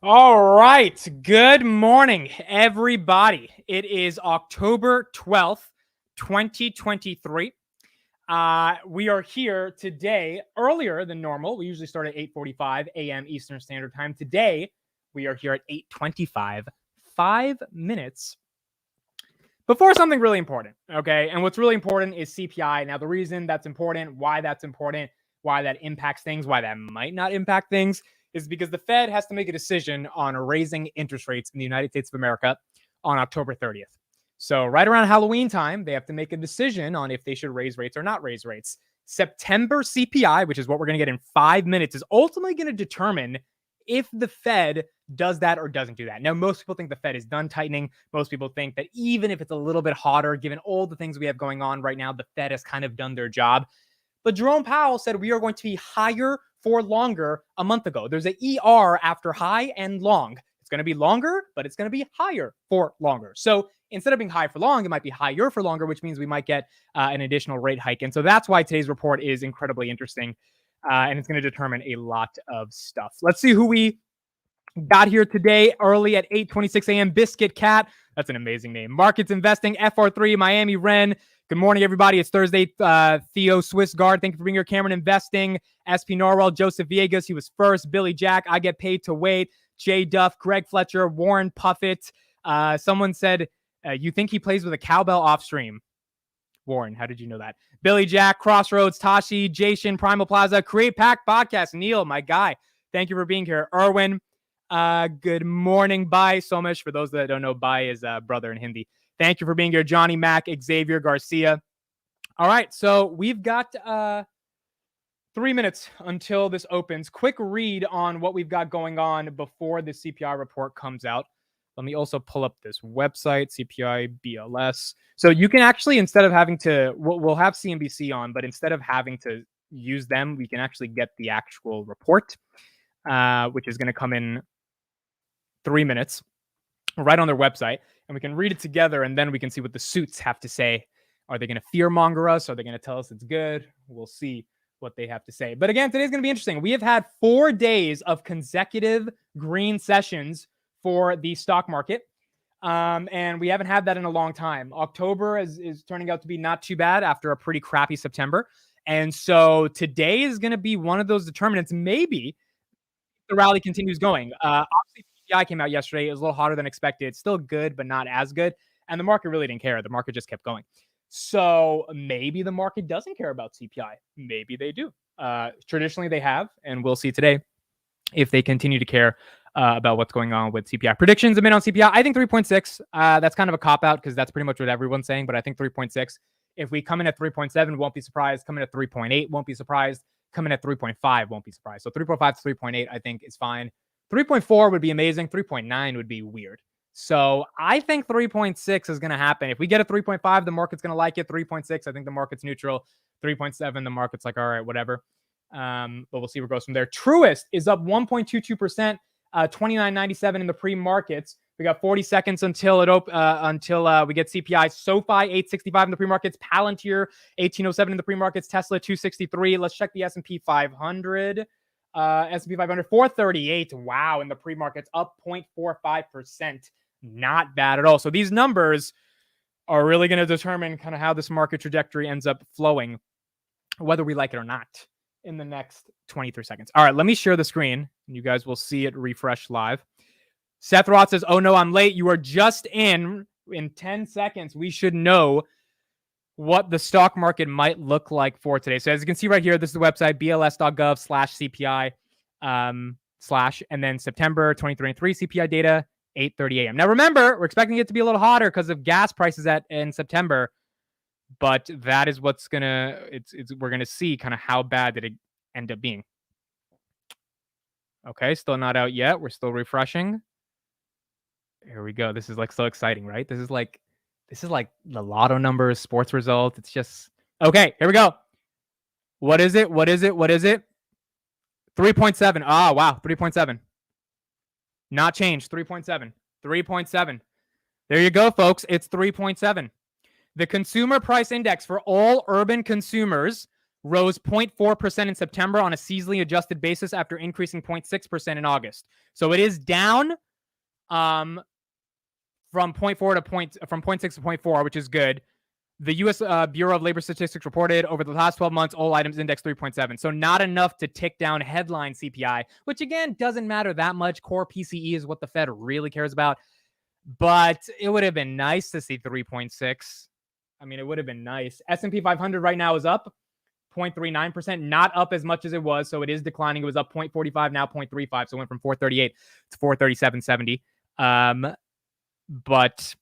All right. Good morning, everybody. It is October 12th, 2023. We are here today earlier than normal. We usually start at 8:45 a.m. Eastern Standard Time. Today, we are here at 8:25, 5 minutes before something really important. Okay. And what's really important is CPI. Now, the reason that's important, why that impacts things, why that might not impact things is because the Fed has to make a decision on raising interest rates in the United States of America on October 30th. So, right around Halloween time, they have to make a decision on if they should raise rates or not raise rates. September CPI, which is what we're going to get in 5 minutes, is ultimately going to determine if the Fed does that or doesn't do that. Now, most people think the Fed is done tightening. Most people think that even if it's a little bit hotter, given all the things we have going on right now, the Fed has kind of done their job. But Jerome Powell said we are going to be higher for longer a month ago. There's an ER after high and long. It's going to be longer, but it's going to be higher for longer. So instead of being high for long, it might be higher for longer, which means we might get an additional rate hike. And so that's why today's report is incredibly interesting. And it's going to determine a lot of stuff. Let's see who we got here today early at 8:26 a.m. Biscuit Cat. That's an amazing name. Markets Investing, FR3, Miami Ren. Good morning, everybody. It's Thursday. Theo Swiss Guard, thank you for being here. Cameron Investing, SP Norwell, Joseph Viegas, he was first. Billy Jack, I get paid to wait. Jay Duff, Greg Fletcher, Warren Puffett. Someone said, you think he plays with a cowbell off stream? Warren, how did you know that? Billy Jack, Crossroads, Tashi, Jason, Primal Plaza, Create Pack Podcast, Neil, my guy. Thank you for being here. Erwin, good morning. Bye, Somesh. For those that don't know, bye is brother in Hindi. Thank you for being here. Johnny Mack, Xavier Garcia. All right, so we've got 3 minutes until this opens. Quick read on what we've got going on before the CPI report comes out. Let me also pull up this website, CPI BLS. So you can actually, instead of having to, we'll have CNBC on, but instead of having to use them, we can actually get the actual report, which is going to come in 3 minutes right on their website. And we can read it together, and then we can see what the suits have to say. Are they going to fearmonger us? Are they going to tell us it's good? We'll see what they have to say. But again, today's going to be interesting. We have had 4 days of consecutive green sessions for the stock market. And we haven't had that in a long time. October is turning out to be not too bad after a pretty crappy September. And so today is going to be one of those determinants. Maybe the rally continues going. Obviously, CPI came out yesterday. It was a little hotter than expected. It's still good, but not as good. And the market really didn't care. The market just kept going. So maybe the market doesn't care about CPI. Maybe they do. Traditionally, they have. And we'll see today if they continue to care about what's going on with CPI. Predictions have been on CPI. I think 3.6. That's kind of a cop-out because that's pretty much what everyone's saying. But I think 3.6. If we come in at 3.7, won't be surprised. Come in at 3.8, won't be surprised. Coming at 3.5, won't be surprised. So 3.5 to 3.8, I think, is fine. 3.4 would be amazing. 3.9 would be weird. So I think 3.6 is going to happen. If we get a 3.5, the market's going to like it. 3.6, I think the market's neutral. 3.7, the market's like, all right, whatever. But we'll see where it goes from there. Truist is up 1.22%, 29.97 in the pre-markets. We got 40 seconds until we get CPI. SoFi 865 in the pre-markets. Palantir 1807 in the pre-markets. Tesla 263. Let's check the S&P 500. S&P 500 438. Wow, in the pre-markets, up 0.45%. Not bad at all. So these numbers are really going to determine kind of how this market trajectory ends up flowing, whether we like it or not, in the next 23 seconds. All right, let me share the screen. You guys will see it refresh live. Seth Roth says, oh no, I'm late. You are just in 10 seconds. We should know what the stock market might look like for today. So as you can see right here, this is the website, bls.gov/CPI and then September 2023 CPI data, 8:30 a.m. Now remember, we're expecting it to be a little hotter because of gas prices in September, but that is what's we're gonna see kind of how bad did it end up being. Okay, still not out yet. We're still refreshing. Here we go. This is like so exciting, right? This is like the lotto numbers, sports results. It's just okay. Here we go. What is it? 3.7. Ah, wow. 3.7. Not changed. 3.7. 3.7. There you go, folks. It's 3.7. The consumer price index for all urban consumers rose 0.4% in September on a seasonally adjusted basis after increasing 0.6% in August. So it is down from 0.6 to 0.4, which is good. The U.S. Bureau of Labor Statistics reported over the last 12 months, all items index 3.7. So not enough to tick down headline CPI, which again doesn't matter that much. Core PCE is what the Fed really cares about. But it would have been nice to see 3.6. I mean, it would have been nice. S&P 500 right now is up 0.39%, not up as much as it was. So it is declining. It was up 0.45, now 0.35. So it went from 438 to 437.70. But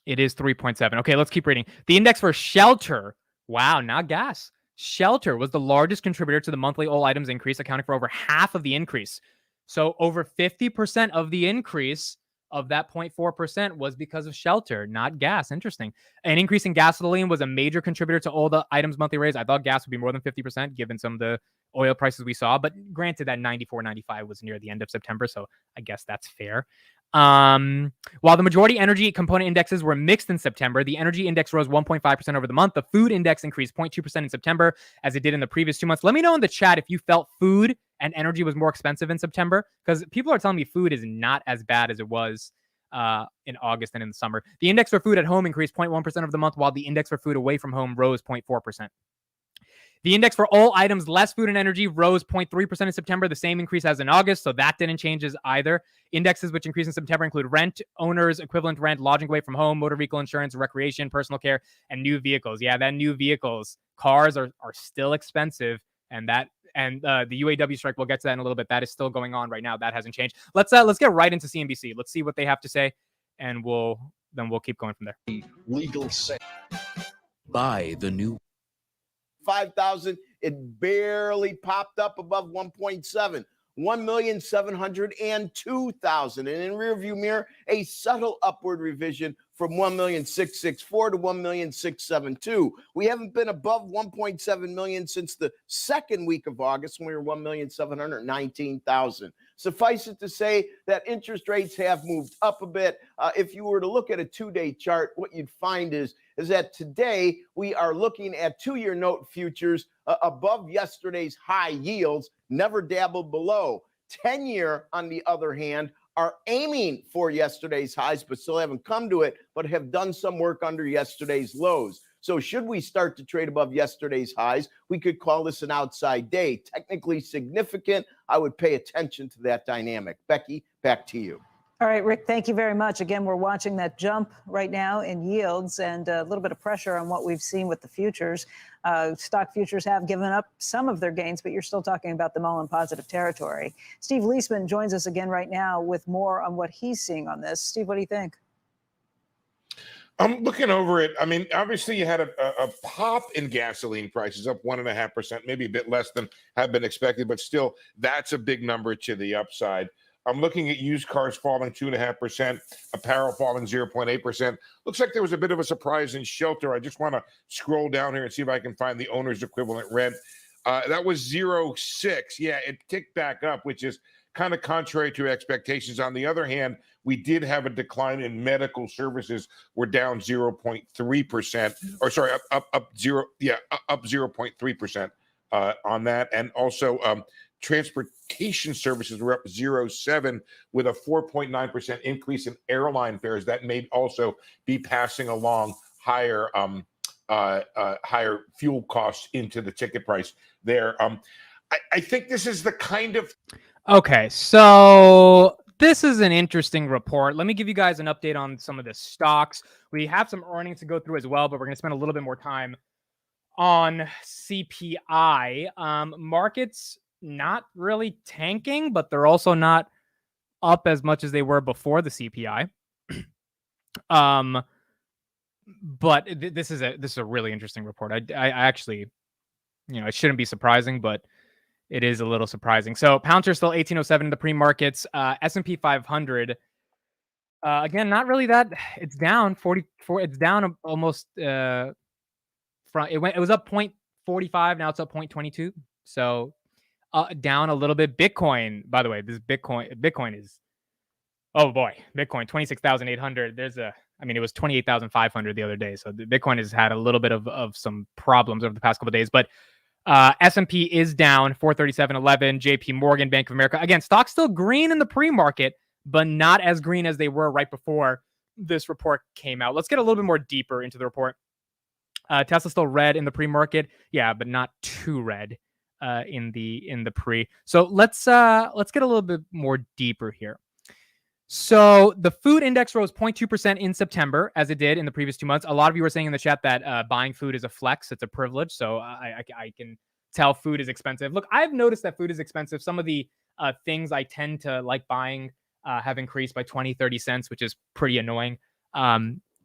it is 3.7. Okay, let's keep reading. The index for shelter. Wow, not gas. Shelter was the largest contributor to the monthly all items increase, accounting for over half of the increase. So over 50% of the increase of that 0.4% was because of shelter, not gas. Interesting. An increase in gasoline was a major contributor to all the items monthly raise. I thought gas would be more than 50% given some of the oil prices we saw, but granted that 94, 95 was near the end of September, so I guess that's fair. While the majority energy component indexes were mixed in September, the energy index rose 1.5% over the month. The food index increased 0.2% in September as it did in the previous 2 months. Let me know in the chat if you felt food and energy was more expensive in September, because people are telling me food is not as bad as it was in August and in the summer. The index for food at home increased 0.1% over the month, while the index for food away from home rose 0.4%. The index for all items less food and energy rose 0.3% in September, the same increase as in August, so that didn't change as either. Indexes which increased in September include rent, owners, equivalent rent, lodging away from home, motor vehicle insurance, recreation, personal care, and new vehicles. Yeah, that new vehicles. Cars are still expensive, and the UAW strike, we'll get to that in a little bit. That is still going on right now. That hasn't changed. Let's get right into CNBC. Let's see what they have to say, and we'll keep going from there. Legal sale. Buy the new 5,000. It barely popped up above 1.7. 1,702,000. And in rearview mirror, a subtle upward revision from 1,664,000 to 1,672,000. We haven't been above 1.7 million since the second week of August when we were 1,719,000. Suffice it to say that interest rates have moved up a bit. If you were to look at a two-day chart, what you'd find is that today we are looking at two-year note futures above yesterday's high yields, never dabbled below. 10-year, on the other hand, are aiming for yesterday's highs, but still haven't come to it, but have done some work under yesterday's lows. So should we start to trade above yesterday's highs, we could call this an outside day. Technically significant. I would pay attention to that dynamic. Becky, back to you. All right, Rick, thank you very much. Again, we're watching that jump right now in yields and a little bit of pressure on what we've seen with the futures. Stock futures have given up some of their gains, but you're still talking about them all in positive territory. Steve Leisman joins us again right now with more on what he's seeing on this. Steve, what do you think? I'm looking over it. I mean, obviously you had a pop in gasoline prices, up 1.5%, maybe a bit less than had been expected, but still that's a big number to the upside. I'm looking at used cars falling 2.5%, apparel falling 0.8%. Looks like there was a bit of a surprise in shelter. I just want to scroll down here and see if I can find the owner's equivalent rent. That was 0.6. Yeah, it ticked back up, which is kind of contrary to expectations. On the other hand, we did have a decline in medical services. We're down 0.3%, or sorry, up 0.3% on that. And also transportation services were up 0.7 with a 4.9% increase in airline fares. That may also be passing along higher fuel costs into the ticket price there. I think this is the kind of... Okay, so this is an interesting report. Let me give you guys an update on some of the stocks. We have some earnings to go through as well, but we're going to spend a little bit more time on CPI. Markets not really tanking, but they're also not up as much as they were before the CPI. But this is a really interesting report. I actually, it shouldn't be surprising, but it is a little surprising. So Palantir still 1807 in the pre-markets. S&P 500, again, not really that. It's down 44. It's down almost. It was up 0.45. Now it's up 0.22. So down a little bit. Bitcoin, by the way, Bitcoin is, oh boy, Bitcoin 26,800. It was 28,500 the other day. So the Bitcoin has had a little bit of some problems over the past couple of days, but S&P is down 437.11. JP Morgan, Bank of America. Again, stocks still green in the pre-market, but not as green as they were right before this report came out. Let's get a little bit more deeper into the report. Tesla still red in the pre-market, yeah, but not too red in the pre. So let's get a little bit more deeper here. So the food index rose 0.2% in September, as it did in the previous 2 months. A lot of you were saying in the chat that buying food is a flex; it's a privilege. So I can tell food is expensive. Look, I've noticed that food is expensive. Some of the things I tend to like buying have increased by 20, 30 cents, which is pretty annoying.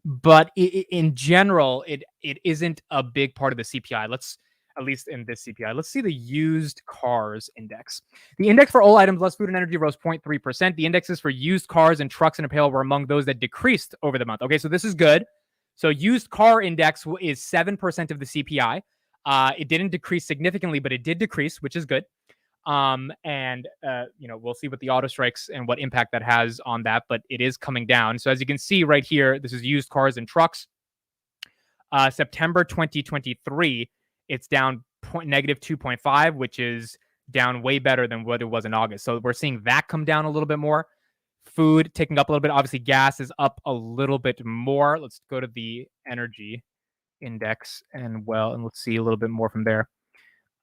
But in general, it isn't a big part of the CPI. At least in this CPI, let's see the used cars index. The index for all items less food and energy rose 0.3%. The indexes for used cars and trucks and apparel were among those that decreased over the month. Okay, so this is good. So used car index is 7% of the CPI. It didn't decrease significantly, but it did decrease, which is good. We'll see what the auto strikes and what impact that has on that, but it is coming down. So as you can see right here, this is used cars and trucks. September 2023, it's down negative 2.5, which is down way better than what it was in August. So we're seeing that come down a little bit more. Food taking up a little bit. Obviously, gas is up a little bit more. Let's go to the energy index and let's see a little bit more from there.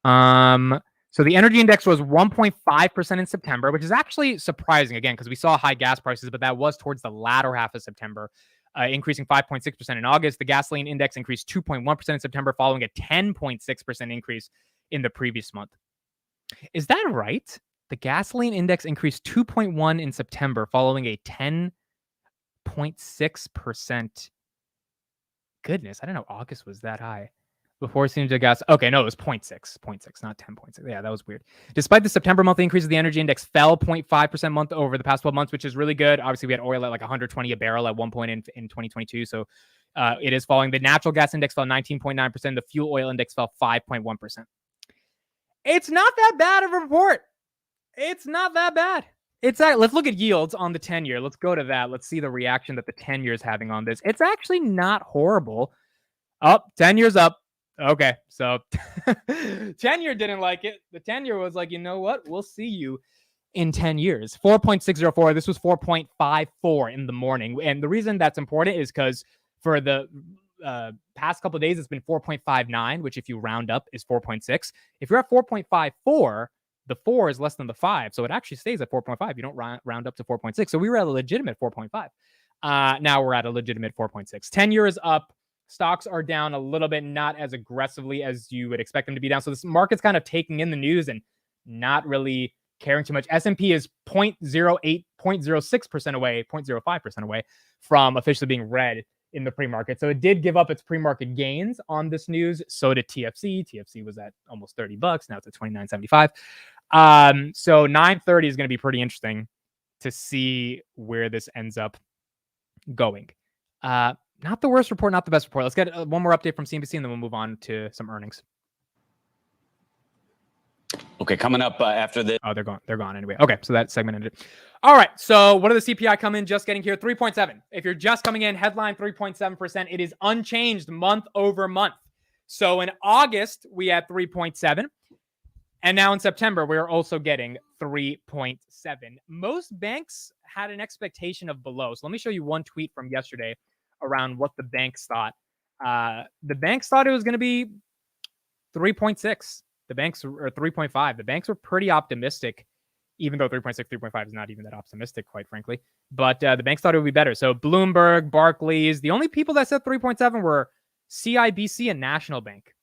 So the energy index was 1.5% in September, which is actually surprising, again, because we saw high gas prices, but that was towards the latter half of September, increasing 5.6% in August. The gasoline index increased 2.1% in September, following a 10.6% increase in the previous month. Is that right? The gasoline index increased 2.1 in September, following a 10.6%. Goodness, I don't know August was that high. Before it seemed to gas. Okay, no, it was 0.6, not 10.6. Yeah, that was weird. Despite the September monthly increase, the energy index fell 0.5% month over the past 12 months, which is really good. Obviously, we had oil at like 120 a barrel at one point in 2022. So it is falling. The natural gas index fell 19.9%. The fuel oil index fell 5.1%. It's not that bad of a report. It's not that bad. Let's look at yields on the 10-year. Let's go to that. Let's see the reaction that the 10-year is having on this. It's actually not horrible. Up, 10 years up. Okay, so 10-year didn't like it. The 10-year was like, you know what? We'll see you in 10 years. 4.604. This was 4.54 in the morning. And the reason that's important is because for the past couple of days, it's been 4.59, which if you round up is 4.6. If you're at 4.54, the 4 is less than the 5. So it actually stays at 4.5. You don't round up to 4.6. So we were at a legitimate 4.5. Now we're at a legitimate 4.6. 10-year is up. Stocks are down a little bit, not as aggressively as you would expect them to be down. So this market's kind of taking in the news and not really caring too much. S&P is 0.08, 0.06% away, 0.05% away from officially being red in the pre-market. So it did give up its pre-market gains on this news. So did TFC. TFC was at almost $30. Now it's at $29.75. So 9:30 is going to be pretty interesting to see where this ends up going. Not the worst report, not the best report. Let's get one more update from CNBC, and then we'll move on to some earnings. Okay, coming up after this. Oh, they're gone. They're gone anyway. Okay, so that segment ended. All right, so what did the CPI come in just getting here? 3.7. If you're just coming in, headline 3.7%. It is unchanged month over month. So in August, we had 3.7. And now in September, we're also getting 3.7. Most banks had an expectation of below. So let me show you one tweet from yesterday around what the banks thought. The banks thought it was going to be 3.6. The banks are 3.5. The banks were pretty optimistic, even though 3.6, 3.5 is not even that optimistic, quite frankly. But the banks thought it would be better. So Bloomberg, Barclays, the only people that said 3.7 were CIBC and National Bank.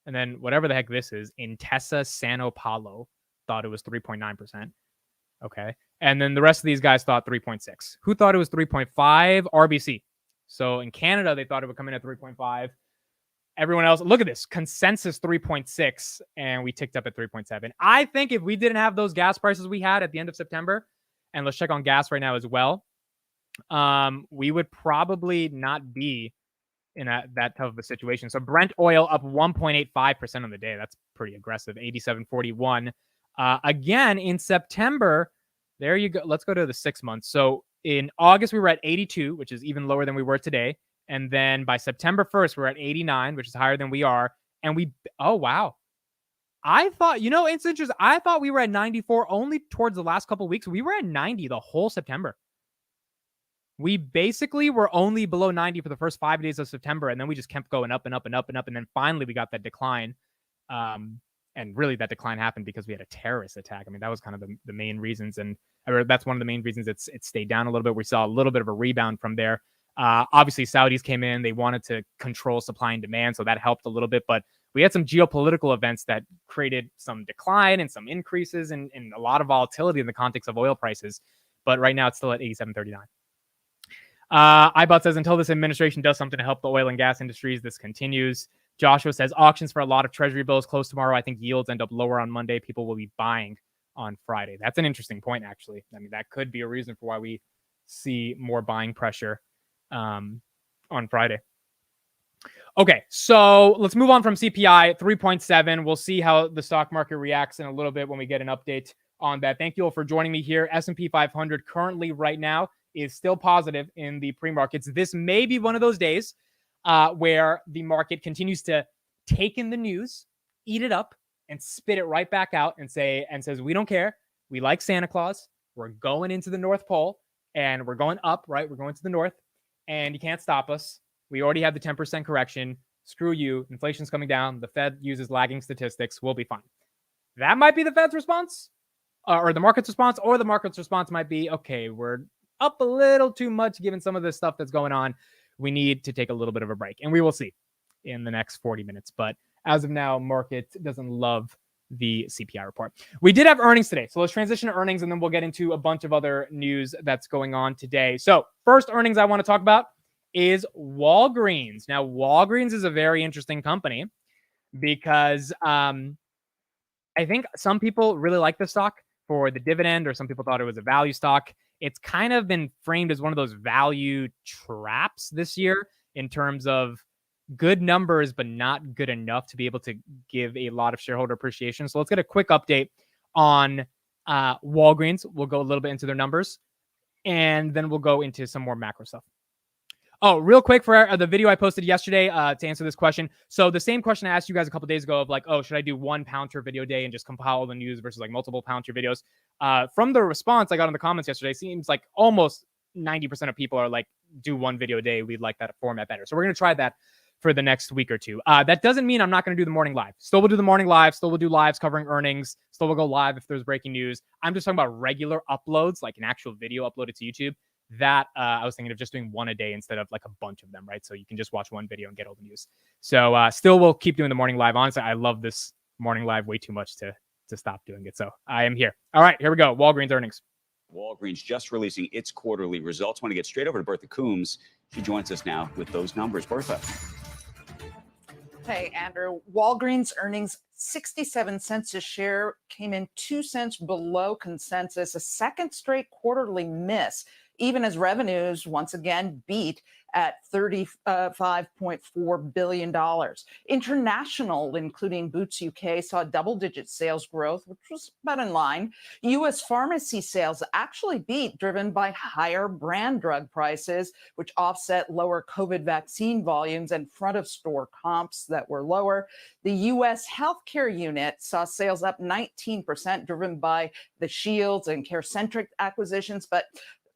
And then whatever the heck this is, Intesa Sanpaolo thought it was 3.9%. Okay. And then the rest of these guys thought 3.6. Who thought it was 3.5? RBC. So in Canada, they thought it would come in at 3.5. Everyone else, look at this, consensus 3.6, and we ticked up at 3.7. I think if we didn't have those gas prices we had at the end of September, and let's check on gas right now as well, we would probably not be in that tough of a situation. So Brent oil up 1.85% on the day. That's pretty aggressive, 87.41. Again, in September, there you go. Let's go to the 6 months. So in August, we were at 82, which is even lower than we were today. And then by September 1st, we're at 89, which is higher than we are. And oh, wow. I thought, it's interesting. I thought we were at 94 only towards the last couple of weeks. We were at 90 the whole September. We basically were only below 90 for the first 5 days of September, and then we just kept going up and up and up and up, and then finally we got that decline. And really that decline happened because we had a terrorist attack. I mean, that was kind of the main reasons, and that's one of the main reasons it stayed down a little bit. We saw a little bit of a rebound from there. Obviously, Saudis came in. They wanted to control supply and demand, so that helped a little bit. But we had some geopolitical events that created some decline and some increases and a lot of volatility in the context of oil prices. But right now, it's still at 87.39. iBot says, until this administration does something to help the oil and gas industries, this continues. Joshua says, auctions for a lot of treasury bills close tomorrow. I think yields end up lower on Monday. People will be buying on Friday. That's an interesting point, actually. I mean, that could be a reason for why we see more buying pressure on Friday. Okay, so let's move on from CPI, 3.7. We'll see how the stock market reacts in a little bit when we get an update on that. Thank you all for joining me here. S&P 500 currently right now is still positive in the pre-markets. This may be one of those days where the market continues to take in the news, eat it up, and spit it right back out and says, we don't care. We like Santa Claus. We're going into the North Pole, and we're going up, right? We're going to the north, and you can't stop us. We already have the 10% correction. Screw you. Inflation's coming down. The Fed uses lagging statistics. We'll be fine. That might be the Fed's response, or the market's response, or the market's response might be, okay, we're up a little too much given some of the stuff that's going on. We need to take a little bit of a break, and we will see in the next 40 minutes. But as of now, market doesn't love the CPI report. We did have earnings today, so let's transition to earnings, and then we'll get into a bunch of other news that's going on today. So first earnings I want to talk about is Walgreens. Now, Walgreens is a very interesting company because I think some people really like the stock for the dividend, or some people thought it was a value stock. It's kind of been framed as one of those value traps this year in terms of good numbers, but not good enough to be able to give a lot of shareholder appreciation. So let's get a quick update on Walgreens. We'll go a little bit into their numbers, and then we'll go into some more macro stuff. Oh, real quick for the video I posted yesterday to answer this question. So the same question I asked you guys a couple days ago of like, oh, should I do one Palantir video day and just compile all the news versus like multiple Palantir videos? From the response I got in the comments yesterday, it seems like almost 90% of people are like, do one video a day. We'd like that format better. So we're going to try that for the next week or two. That doesn't mean I'm not going to do the morning live. Still will do the morning live. Still will do lives covering earnings. Still will go live if there's breaking news. I'm just talking about regular uploads, like an actual video uploaded to YouTube. That I was thinking of just doing one a day instead of like a bunch of them, right? So you can just watch one video and get all the news. So still we'll keep doing the morning live. Honestly, I love this morning live way too much to stop doing it. So I am here. All right, here we go. Walgreens earnings. Walgreens just releasing its quarterly results. Want to get straight over to Bertha Coombs. She joins us now with those numbers. Bertha. Hey, Andrew. Walgreens earnings 67 cents a share came in 2 cents below consensus, a second straight quarterly miss, even as revenues once again beat at $35.4 billion. International, including Boots UK, saw double-digit sales growth, which was about in line. U.S. pharmacy sales actually beat, driven by higher brand drug prices, which offset lower COVID vaccine volumes and front-of-store comps that were lower. The U.S. healthcare unit saw sales up 19%, driven by the Shields and CareCentric acquisitions, but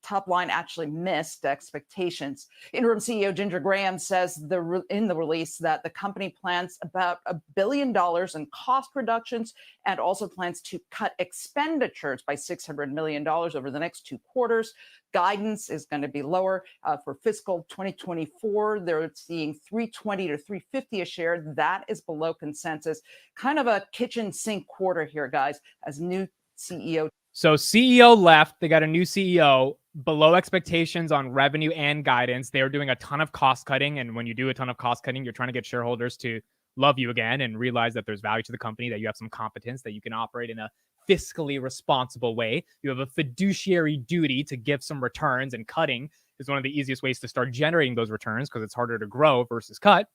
top line actually missed expectations. Interim CEO Ginger Graham says in the release that the company plans about $1 billion in cost reductions and also plans to cut expenditures by $600 million over the next 2 quarters. Guidance is going to be lower for fiscal 2024. They're seeing $3.20 to $3.50 a share. That is below consensus. Kind of a kitchen sink quarter here, guys, as new CEO. So CEO left. They got a new CEO. Below expectations on revenue and guidance. They are doing a ton of cost cutting. And when you do a ton of cost cutting, you're trying to get shareholders to love you again and realize that there's value to the company, that you have some competence, that you can operate in a fiscally responsible way. You have a fiduciary duty to give some returns, and cutting is one of the easiest ways to start generating those returns because it's harder to grow versus cut.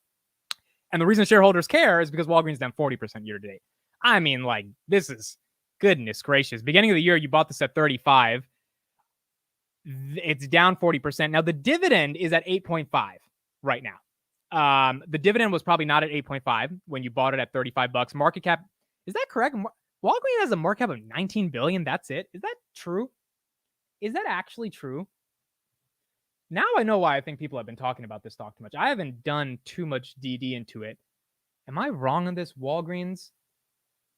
And the reason shareholders care is because Walgreens is down 40% year to date. I mean, like, this is goodness gracious. Beginning of the year, you bought this at 35. It's down 40%. Now, the dividend is at 8.5 right now. The dividend was probably not at 8.5 when you bought it at $35. Market cap Is that correct? Walgreens has a market cap of 19 billion. That's it. Is that true? Is that actually true? Now I know why I think people have been talking about this stock too much. I haven't done too much DD into it. Am I wrong on this? Walgreens?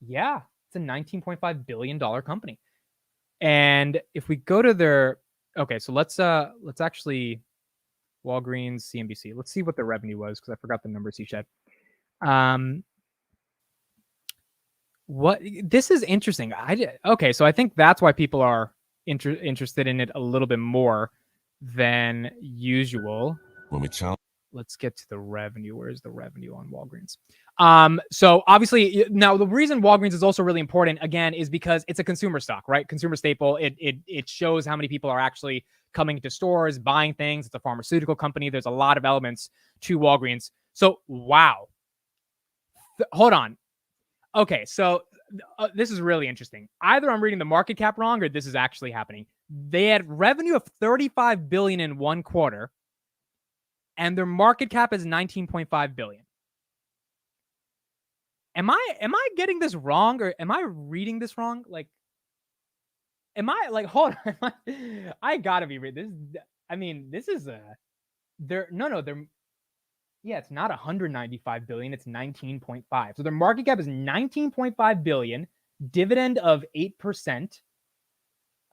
Yeah, it's a $19.5 billion company. And if we go to their, okay, so let's actually, Walgreens, CNBC. Let's see what the revenue was because I forgot the numbers he said. What this is interesting. Okay, so I think that's why people are interested in it a little bit more than usual. Let's get to the revenue. Where's the revenue on Walgreens? So obviously now the reason Walgreens is also really important again is because it's a consumer stock, right? Consumer staple. It shows how many people are actually coming to stores, buying things. It's a pharmaceutical company. There's a lot of elements to Walgreens. So wow. Hold on. Okay, so this is really interesting. Either I'm reading the market cap wrong or this is actually happening. They had revenue of 35 billion in one quarter and their market cap is 19.5 billion. Am I getting this wrong or am I reading this wrong? Like, am I like, hold on. I gotta be reading this. I mean, this is they're yeah, it's not 195 billion, it's 19.5. So their market cap is 19.5 billion, dividend of 8%. I'm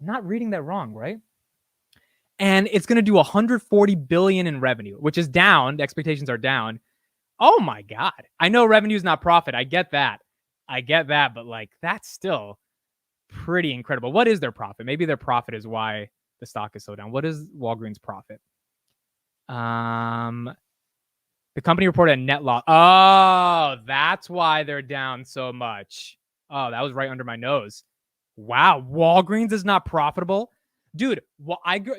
not reading that wrong, right? And it's going to do 140 billion in revenue, which is down. The expectations are down. Oh my God. I know revenue is not profit. I get that. But like, that's still pretty incredible. What is their profit? Maybe their profit is why the stock is so down. What is Walgreens' profit? The company reported a net loss. Oh, that's why they're down so much. Oh, that was right under my nose. Wow, Walgreens is not profitable, dude.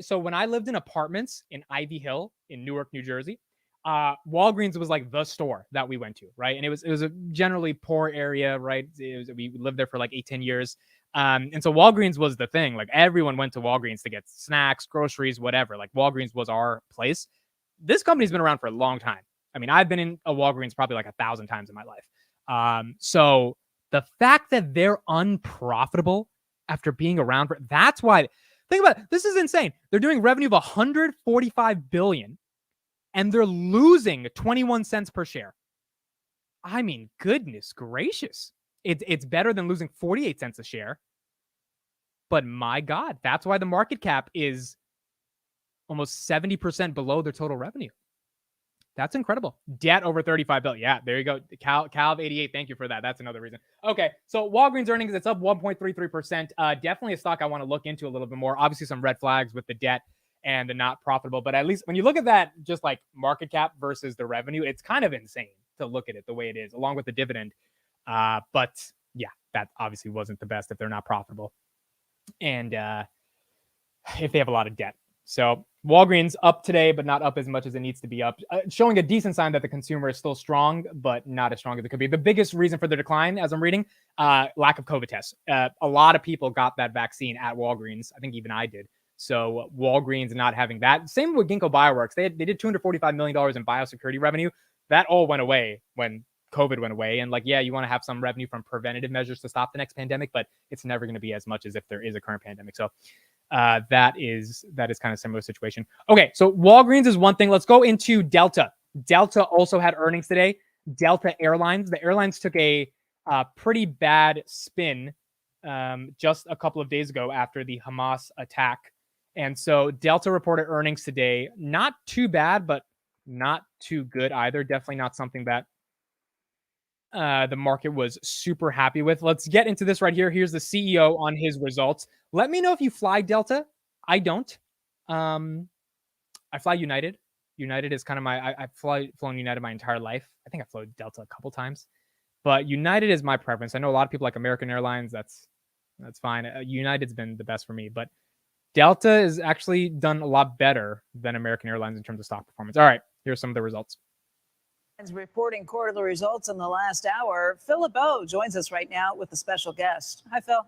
So when I lived in apartments in Ivy Hill in Newark, New Jersey, Walgreens was like the store that we went to, right? And it was a generally poor area, right? We lived there for like 8-10 years, and so Walgreens was the thing. Like everyone went to Walgreens to get snacks, groceries, whatever. Like Walgreens was our place. This company's been around for a long time. I mean, I've been in a Walgreens probably like 1,000 times in my life. So the fact that they're unprofitable after being around for, that's why, think about it. This is insane. They're doing revenue of 145 billion and they're losing 21 cents per share. I mean, goodness gracious. It's better than losing 48 cents a share. But my God, that's why the market cap is almost 70% below their total revenue. That's incredible. Debt over 35 billion. Yeah, there you go. Calv 88. Thank you for that. That's another reason. Okay, so Walgreens earnings, it's up 1.33%. Definitely a stock I want to look into a little bit more. Obviously, some red flags with the debt and the not profitable. But at least when you look at that, just like market cap versus the revenue, it's kind of insane to look at it the way it is, along with the dividend. But yeah, that obviously wasn't the best if they're not profitable. And if they have a lot of debt. So Walgreens up today, but not up as much as it needs to be up, showing a decent sign that the consumer is still strong, but not as strong as it could be. The biggest reason for the decline, as I'm reading, lack of COVID tests. A lot of people got that vaccine at Walgreens. I think even I did. So Walgreens not having that. Same with Ginkgo Bioworks. They did $245 million in biosecurity revenue. That all went away when COVID went away. And like, yeah, you want to have some revenue from preventative measures to stop the next pandemic, but it's never going to be as much as if there is a current pandemic. So that is kind of similar situation. Okay, so Walgreens is one thing. Let's go into Delta. Delta also had earnings today. Delta Airlines. The airlines took a pretty bad spin just a couple of days ago after the Hamas attack. And so Delta reported earnings today. Not too bad, but not too good either. Definitely not something that the market was super happy with. Let's get into this right here. Here's the CEO on his results. Let me know if you fly Delta. I don't. I fly United. United is kind of I've flown United my entire life. I think I've flown Delta a couple times, but United is my preference. I know a lot of people like American Airlines. That's fine. United's been the best for me, but Delta has actually done a lot better than American Airlines in terms of stock performance. All right, here's some of the results. Reporting quarterly results in the last hour. Phil LeBeau joins us right now with a special guest. Hi, Phil.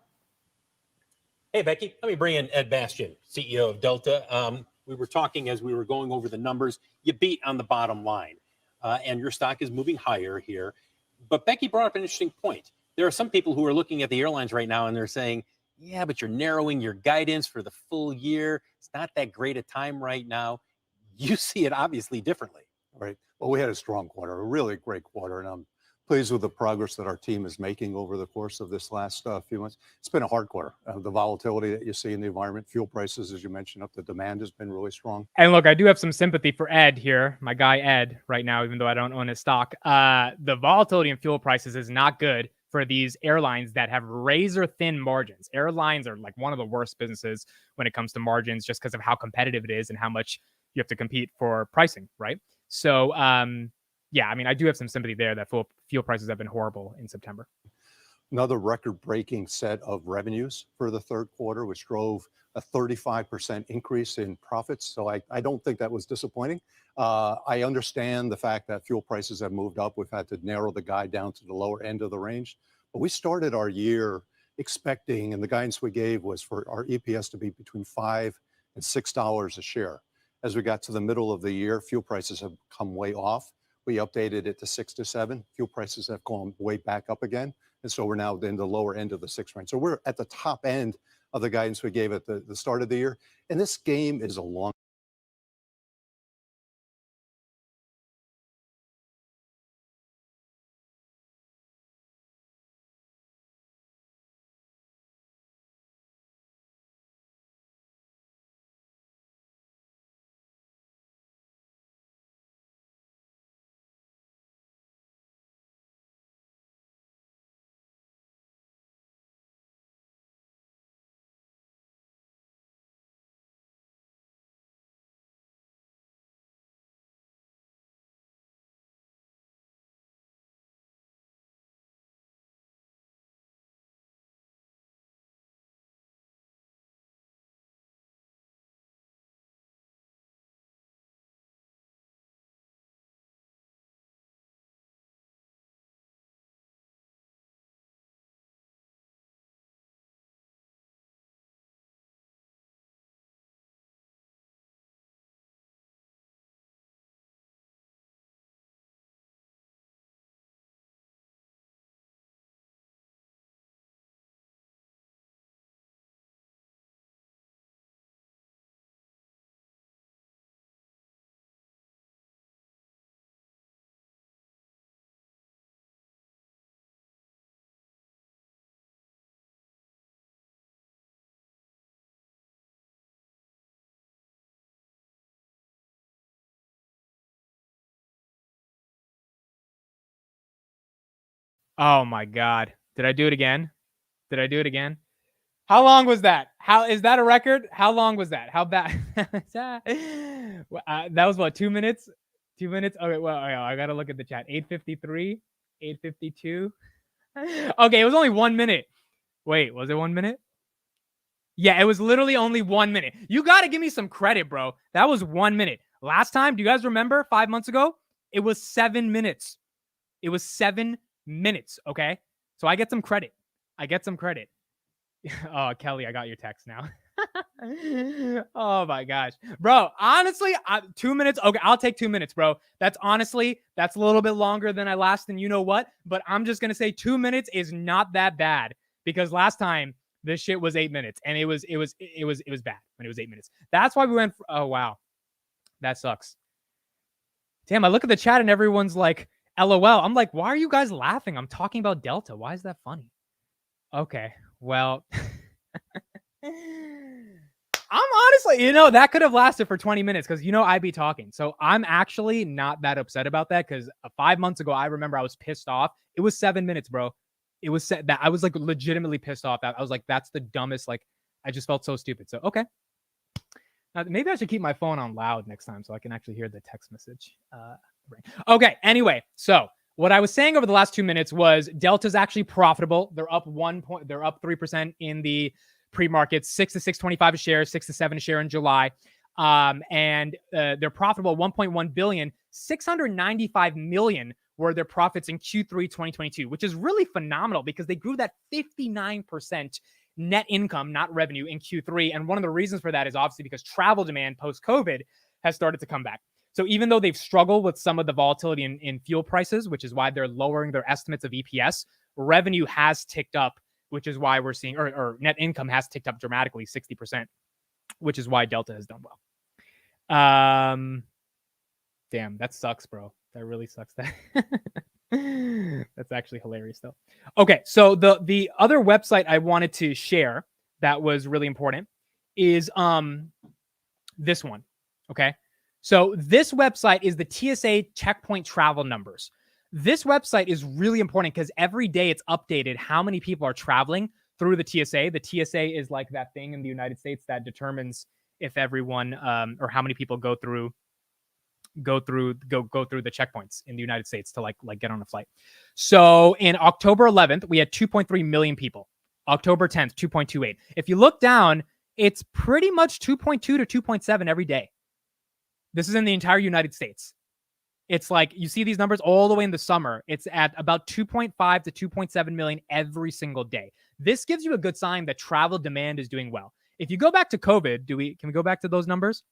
Hey, Becky. Let me bring in Ed Bastian, CEO of Delta. We were talking as we were going over the numbers. You beat on the bottom line, and your stock is moving higher here. But Becky brought up an interesting point. there are some people who are looking at the airlines right now and they're saying, yeah, but you're narrowing your guidance for the full year. It's not that great a time right now. You see it obviously differently. Right. Well, we had a strong quarter, a really great quarter, and I'm pleased with the progress that our team is making over the course of this last few months. It's been a hard quarter. The volatility that you see in the environment, fuel prices, as you mentioned, up, the demand has been really strong. And look, I do have some sympathy for Ed here, my guy Ed, right now, even though I don't own his stock. The volatility in fuel prices is not good for these airlines that have razor thin margins. Airlines are like one of the worst businesses when it comes to margins, just because of how competitive it is and how much you have to compete for pricing, right? So, yeah, I mean, I do have some sympathy there that fuel prices have been horrible in September. Another record-breaking set of revenues for the third quarter, which drove a 35% increase in profits. So I don't think that was disappointing. I understand the fact that fuel prices have moved up. We've had to narrow the guide down to the lower end of the range. But we started our year expecting, and the guidance we gave was for our EPS to be between $5 and $6 a share. As we got to the middle of the year, fuel prices have come way off. We updated it to 6 to 7. Fuel prices have gone way back up again. And so we're now in the lower end of the 6 range. So we're at the top end of the guidance we gave at the start of the year. And this game is a long. Oh my God. Did I do it again? Did I do it again? How long was that? How is that a record? How long was that? How bad? That was what, 2 minutes? 2 minutes? Okay, well, I gotta look at the chat. 8:53, 8:52. Okay, it was only 1 minute. Wait, was it 1 minute? Yeah, it was literally only 1 minute. You gotta give me some credit, bro. That was 1 minute. Last time, do you guys remember 5 months ago? It was 7 minutes. It was 7 minutes. Okay, so I get some credit. I get some credit. Oh, Kelly, I got your text now. Oh my gosh, bro. Honestly, 2 minutes. Okay, I'll take 2 minutes, bro. That's a little bit longer than I last. And you know what? But I'm just gonna say 2 minutes is not that bad, because last time this shit was 8 minutes, and it was bad when it was 8 minutes. That's why we went. Oh wow, that sucks. Damn, I look at the chat and everyone's like, LOL. I'm like, why are you guys laughing? I'm talking about Delta. Why is that funny? Okay, well, I'm honestly, that could have lasted for 20 minutes because, I'd be talking. So I'm actually not that upset about that, because 5 months ago, I remember I was pissed off. It was 7 minutes, bro. It was that I was like legitimately pissed off. I was like, that's the dumbest. Like, I just felt so stupid. So, okay. Maybe I should keep my phone on loud next time so I can actually hear the text message. Okay. Anyway, so what I was saying over the last 2 minutes was Delta's actually profitable. They're up 1 point. They're up 3% in the pre-market, 6 to 6.25 a share, 6 to 7 a share in July. And they're profitable 1.1 billion, 695 million were their profits in Q3 2022, which is really phenomenal because they grew that 59% net income, not revenue, in Q3. And one of the reasons for that is obviously because travel demand post-COVID has started to come back. So even though they've struggled with some of the volatility in fuel prices, which is why they're lowering their estimates of EPS revenue has ticked up, which is why we're seeing, or net income has ticked up dramatically, 60%, which is why Delta has done well. Damn, that sucks, bro. That really sucks. That's actually hilarious, though. Okay, so the other website I wanted to share that was really important is this one. Okay, so this website is the TSA checkpoint travel numbers. This website is really important because every day it's updated how many people are traveling through the TSA. The TSA is like that thing in the United States that determines if everyone or how many people go through the checkpoints in the United States to like get on a flight. So in October 11th, we had 2.3 million people. October 10th, 2.28. If you look down, it's pretty much 2.2 to 2.7 every day. This is in the entire United States. It's like you see these numbers all the way in the summer. It's at about 2.5 to 2.7 million every single day. This gives you a good sign that travel demand is doing well. If you go back to COVID, can we go back to those numbers?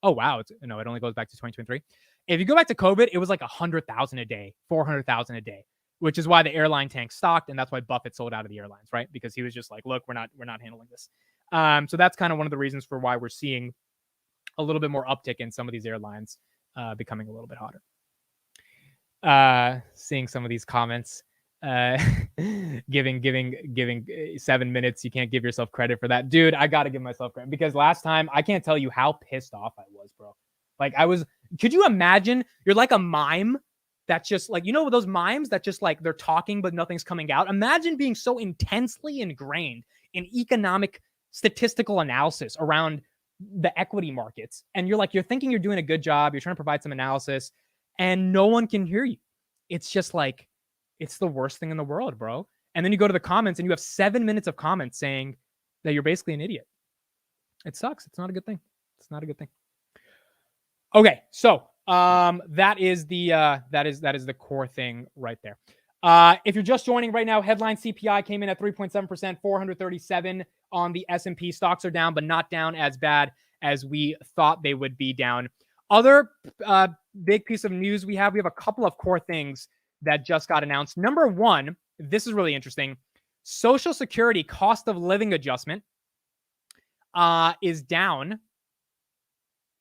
Oh, wow. It only goes back to 2023. If you go back to COVID, it was like 100,000 a day, 400,000 a day, which is why the airline tank stocked. And that's why Buffett sold out of the airlines, right? Because he was just like, look, we're not handling this. So that's kind of one of the reasons for why we're seeing a little bit more uptick in some of these airlines becoming a little bit hotter. Seeing some of these comments, giving 7 minutes. You can't give yourself credit for that. Dude, I got to give myself credit because last time I can't tell you how pissed off I was, bro. Like could you imagine you're like a mime that's just like, those mimes that just like they're talking, but nothing's coming out. Imagine being so intensely ingrained in economic statistical analysis around the equity markets. And you're thinking you're doing a good job. You're trying to provide some analysis and no one can hear you. It's just like, it's the worst thing in the world, bro. And then you go to the comments and you have 7 minutes of comments saying that you're basically an idiot. It sucks. It's not a good thing. It's not a good thing. Okay. So, that is the core thing right there. If you're just joining right now, headline CPI came in at 3.7%, 437 on the S&P. Stocks are down, but not down as bad as we thought they would be down. Other big piece of news we have a couple of core things that just got announced. Number one, this is really interesting. Social Security cost of living adjustment is down.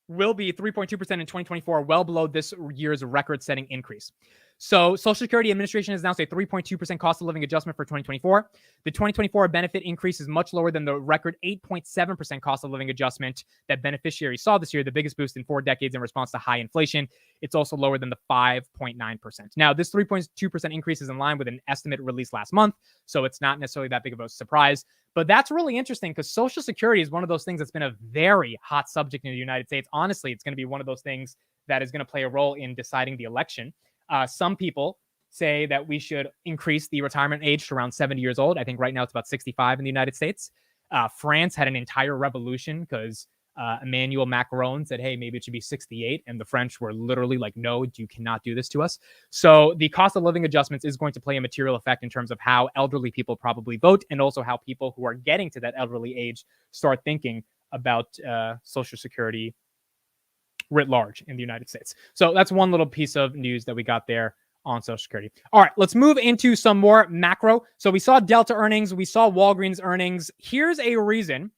Will be 3.2% in 2024, well below this year's record-setting increase. So Social Security Administration has announced a 3.2% cost of living adjustment for 2024. The 2024 benefit increase is much lower than the record 8.7% cost of living adjustment that beneficiaries saw this year, the biggest boost in 4 decades in response to high inflation. It's also lower than the 5.9%. Now, this 3.2% increase is in line with an estimate released last month, so it's not necessarily that big of a surprise. But that's really interesting because Social Security is one of those things that's been a very hot subject in the United States. Honestly, it's going to be one of those things that is going to play a role in deciding the election. Some people say that we should increase the retirement age to around 70 years old. I think right now it's about 65 in the United States. France had an entire revolution because Emmanuel Macron said, hey, maybe it should be 68. And the French were literally like, no, you cannot do this to us. So the cost of living adjustments is going to play a material effect in terms of how elderly people probably vote and also how people who are getting to that elderly age start thinking about Social Security writ large in the United States. So that's one little piece of news that we got there on Social Security. All right, let's move into some more macro. So we saw Delta earnings, we saw Walgreens earnings. Here's a reason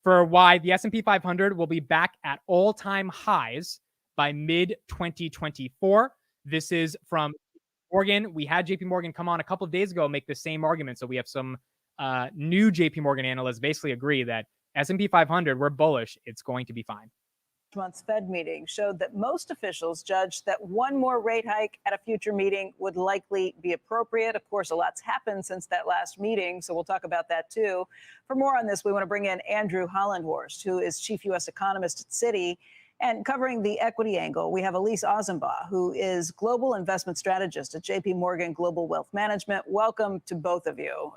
for why the S&P 500 will be back at all-time highs by mid-2024. This is from Morgan. We had JP Morgan come on a couple of days ago make the same argument. So we have some new JP Morgan analysts basically agree that S&P 500, we're bullish. It's going to be fine. Month's Fed meeting showed that most officials judged that one more rate hike at a future meeting would likely be appropriate. Of course, a lot's happened since that last meeting, so we'll talk about that too. For more on this, we want to bring in Andrew Hollandhorst, who is chief U.S. economist at Citi. And covering the equity angle, we have Elise Ozenbaugh, who is global investment strategist at JP Morgan Global Wealth Management. Welcome to both of you.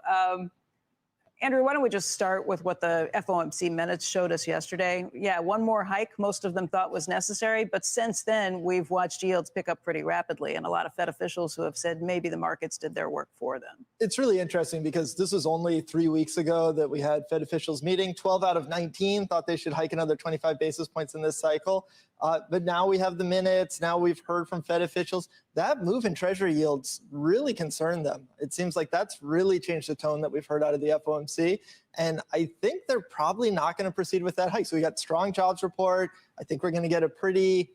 Andrew, why don't we just start with what the FOMC minutes showed us yesterday? Yeah, one more hike, most of them thought was necessary. But since then, we've watched yields pick up pretty rapidly and a lot of Fed officials who have said maybe the markets did their work for them. It's really interesting because this was only 3 weeks ago that we had Fed officials meeting. 12 out of 19 thought they should hike another 25 basis points in this cycle. But now we have the minutes. Now we've heard from Fed officials. That move in Treasury yields really concerned them. It seems like that's really changed the tone that we've heard out of the FOMC. And I think they're probably not going to proceed with that hike. So we got strong jobs report. I think we're going to get a pretty,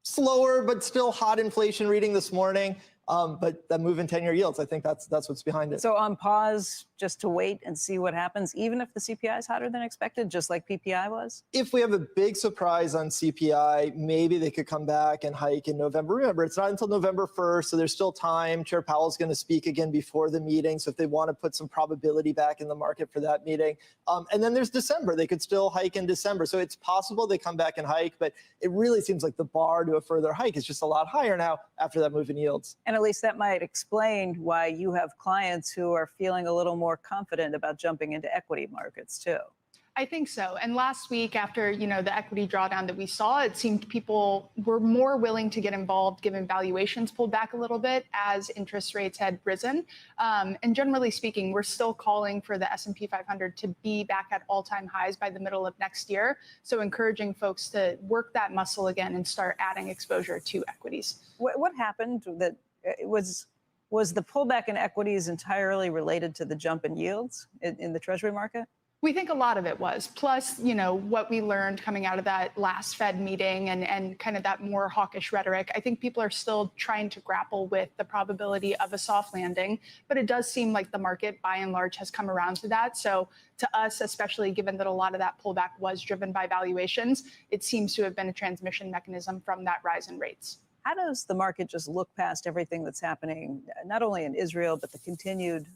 slower but still hot inflation reading this morning. But that move in 10-year yields, I think that's what's behind it. So on pause, just to wait and see what happens, even if the CPI is hotter than expected, just like PPI was? If we have a big surprise on CPI, maybe they could come back and hike in November. Remember, it's not until November 1st, so there's still time. Chair Powell's going to speak again before the meeting, so if they want to put some probability back in the market for that meeting. And then there's December. They could still hike in December. So it's possible they come back and hike, but it really seems like the bar to a further hike is just a lot higher now after that move in yields. And at least that might explain why you have clients who are feeling a little more confident about jumping into equity markets too. I think so. And last week, after the equity drawdown that we saw, it seemed people were more willing to get involved given valuations pulled back a little bit as interest rates had risen. And generally speaking, we're still calling for the S&P 500 to be back at all-time highs by the middle of next year. So encouraging folks to work that muscle again and start adding exposure to equities. What happened that was the pullback in equities entirely related to the jump in yields in the Treasury market? We think a lot of it was. Plus, what we learned coming out of that last Fed meeting and kind of that more hawkish rhetoric. I think people are still trying to grapple with the probability of a soft landing, but it does seem like the market by and large has come around to that. So to us, especially given that a lot of that pullback was driven by valuations, it seems to have been a transmission mechanism from that rise in rates. How does the market just look past everything that's happening, not only in Israel, but the continued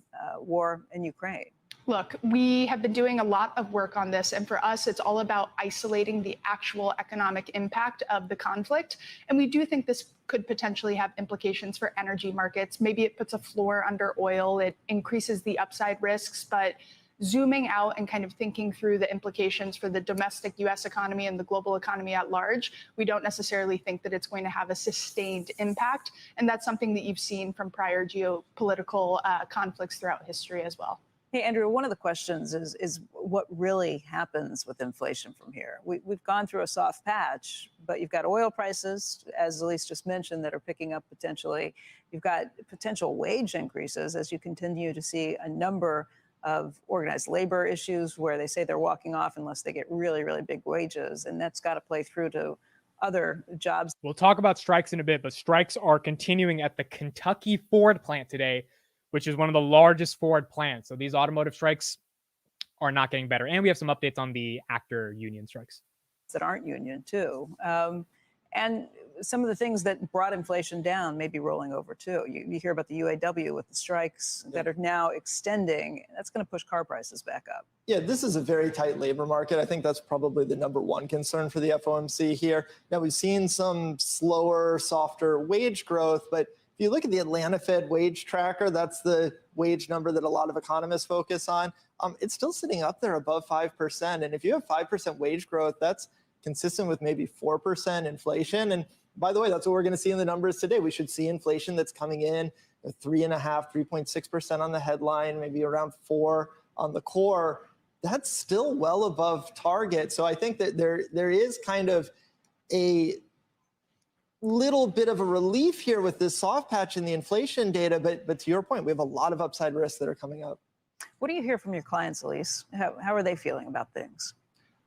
war in Ukraine? Look, we have been doing a lot of work on this, and for us, it's all about isolating the actual economic impact of the conflict. And we do think this could potentially have implications for energy markets. Maybe it puts a floor under oil, it increases the upside risks, but zooming out and kind of thinking through the implications for the domestic U.S. economy and the global economy at large, we don't necessarily think that it's going to have a sustained impact. And that's something that you've seen from prior geopolitical conflicts throughout history as well. Hey, Andrew, one of the questions is what really happens with inflation from here? We've gone through a soft patch, but you've got oil prices, as Elise just mentioned, that are picking up potentially. You've got potential wage increases as you continue to see a number of organized labor issues where they say they're walking off unless they get really, really big wages. And that's got to play through to other jobs. We'll talk about strikes in a bit, but strikes are continuing at the Kentucky Ford plant today, which is one of the largest Ford plants. So these automotive strikes are not getting better. And we have some updates on the actor union strikes that aren't union too. And some of the things that brought inflation down may be rolling over too. You hear about the UAW with the strikes that are now extending. That's going to push car prices back up. Yeah, this is a very tight labor market. I think that's probably the number one concern for the FOMC here. Now, we've seen some slower, softer wage growth, but if you look at the Atlanta Fed wage tracker, that's the wage number that a lot of economists focus on. It's still sitting up there above 5%. And if you have 5% wage growth, that's consistent with maybe 4% inflation. And by the way, that's what we're going to see in the numbers today. We should see inflation that's coming in at 3.6% on the headline, maybe around 4 on the core. That's still well above target. So I think that there is kind of a little bit of a relief here with this soft patch in the inflation data. But to your point, we have a lot of upside risks that are coming up. What do you hear from your clients, Elise? How are they feeling about things?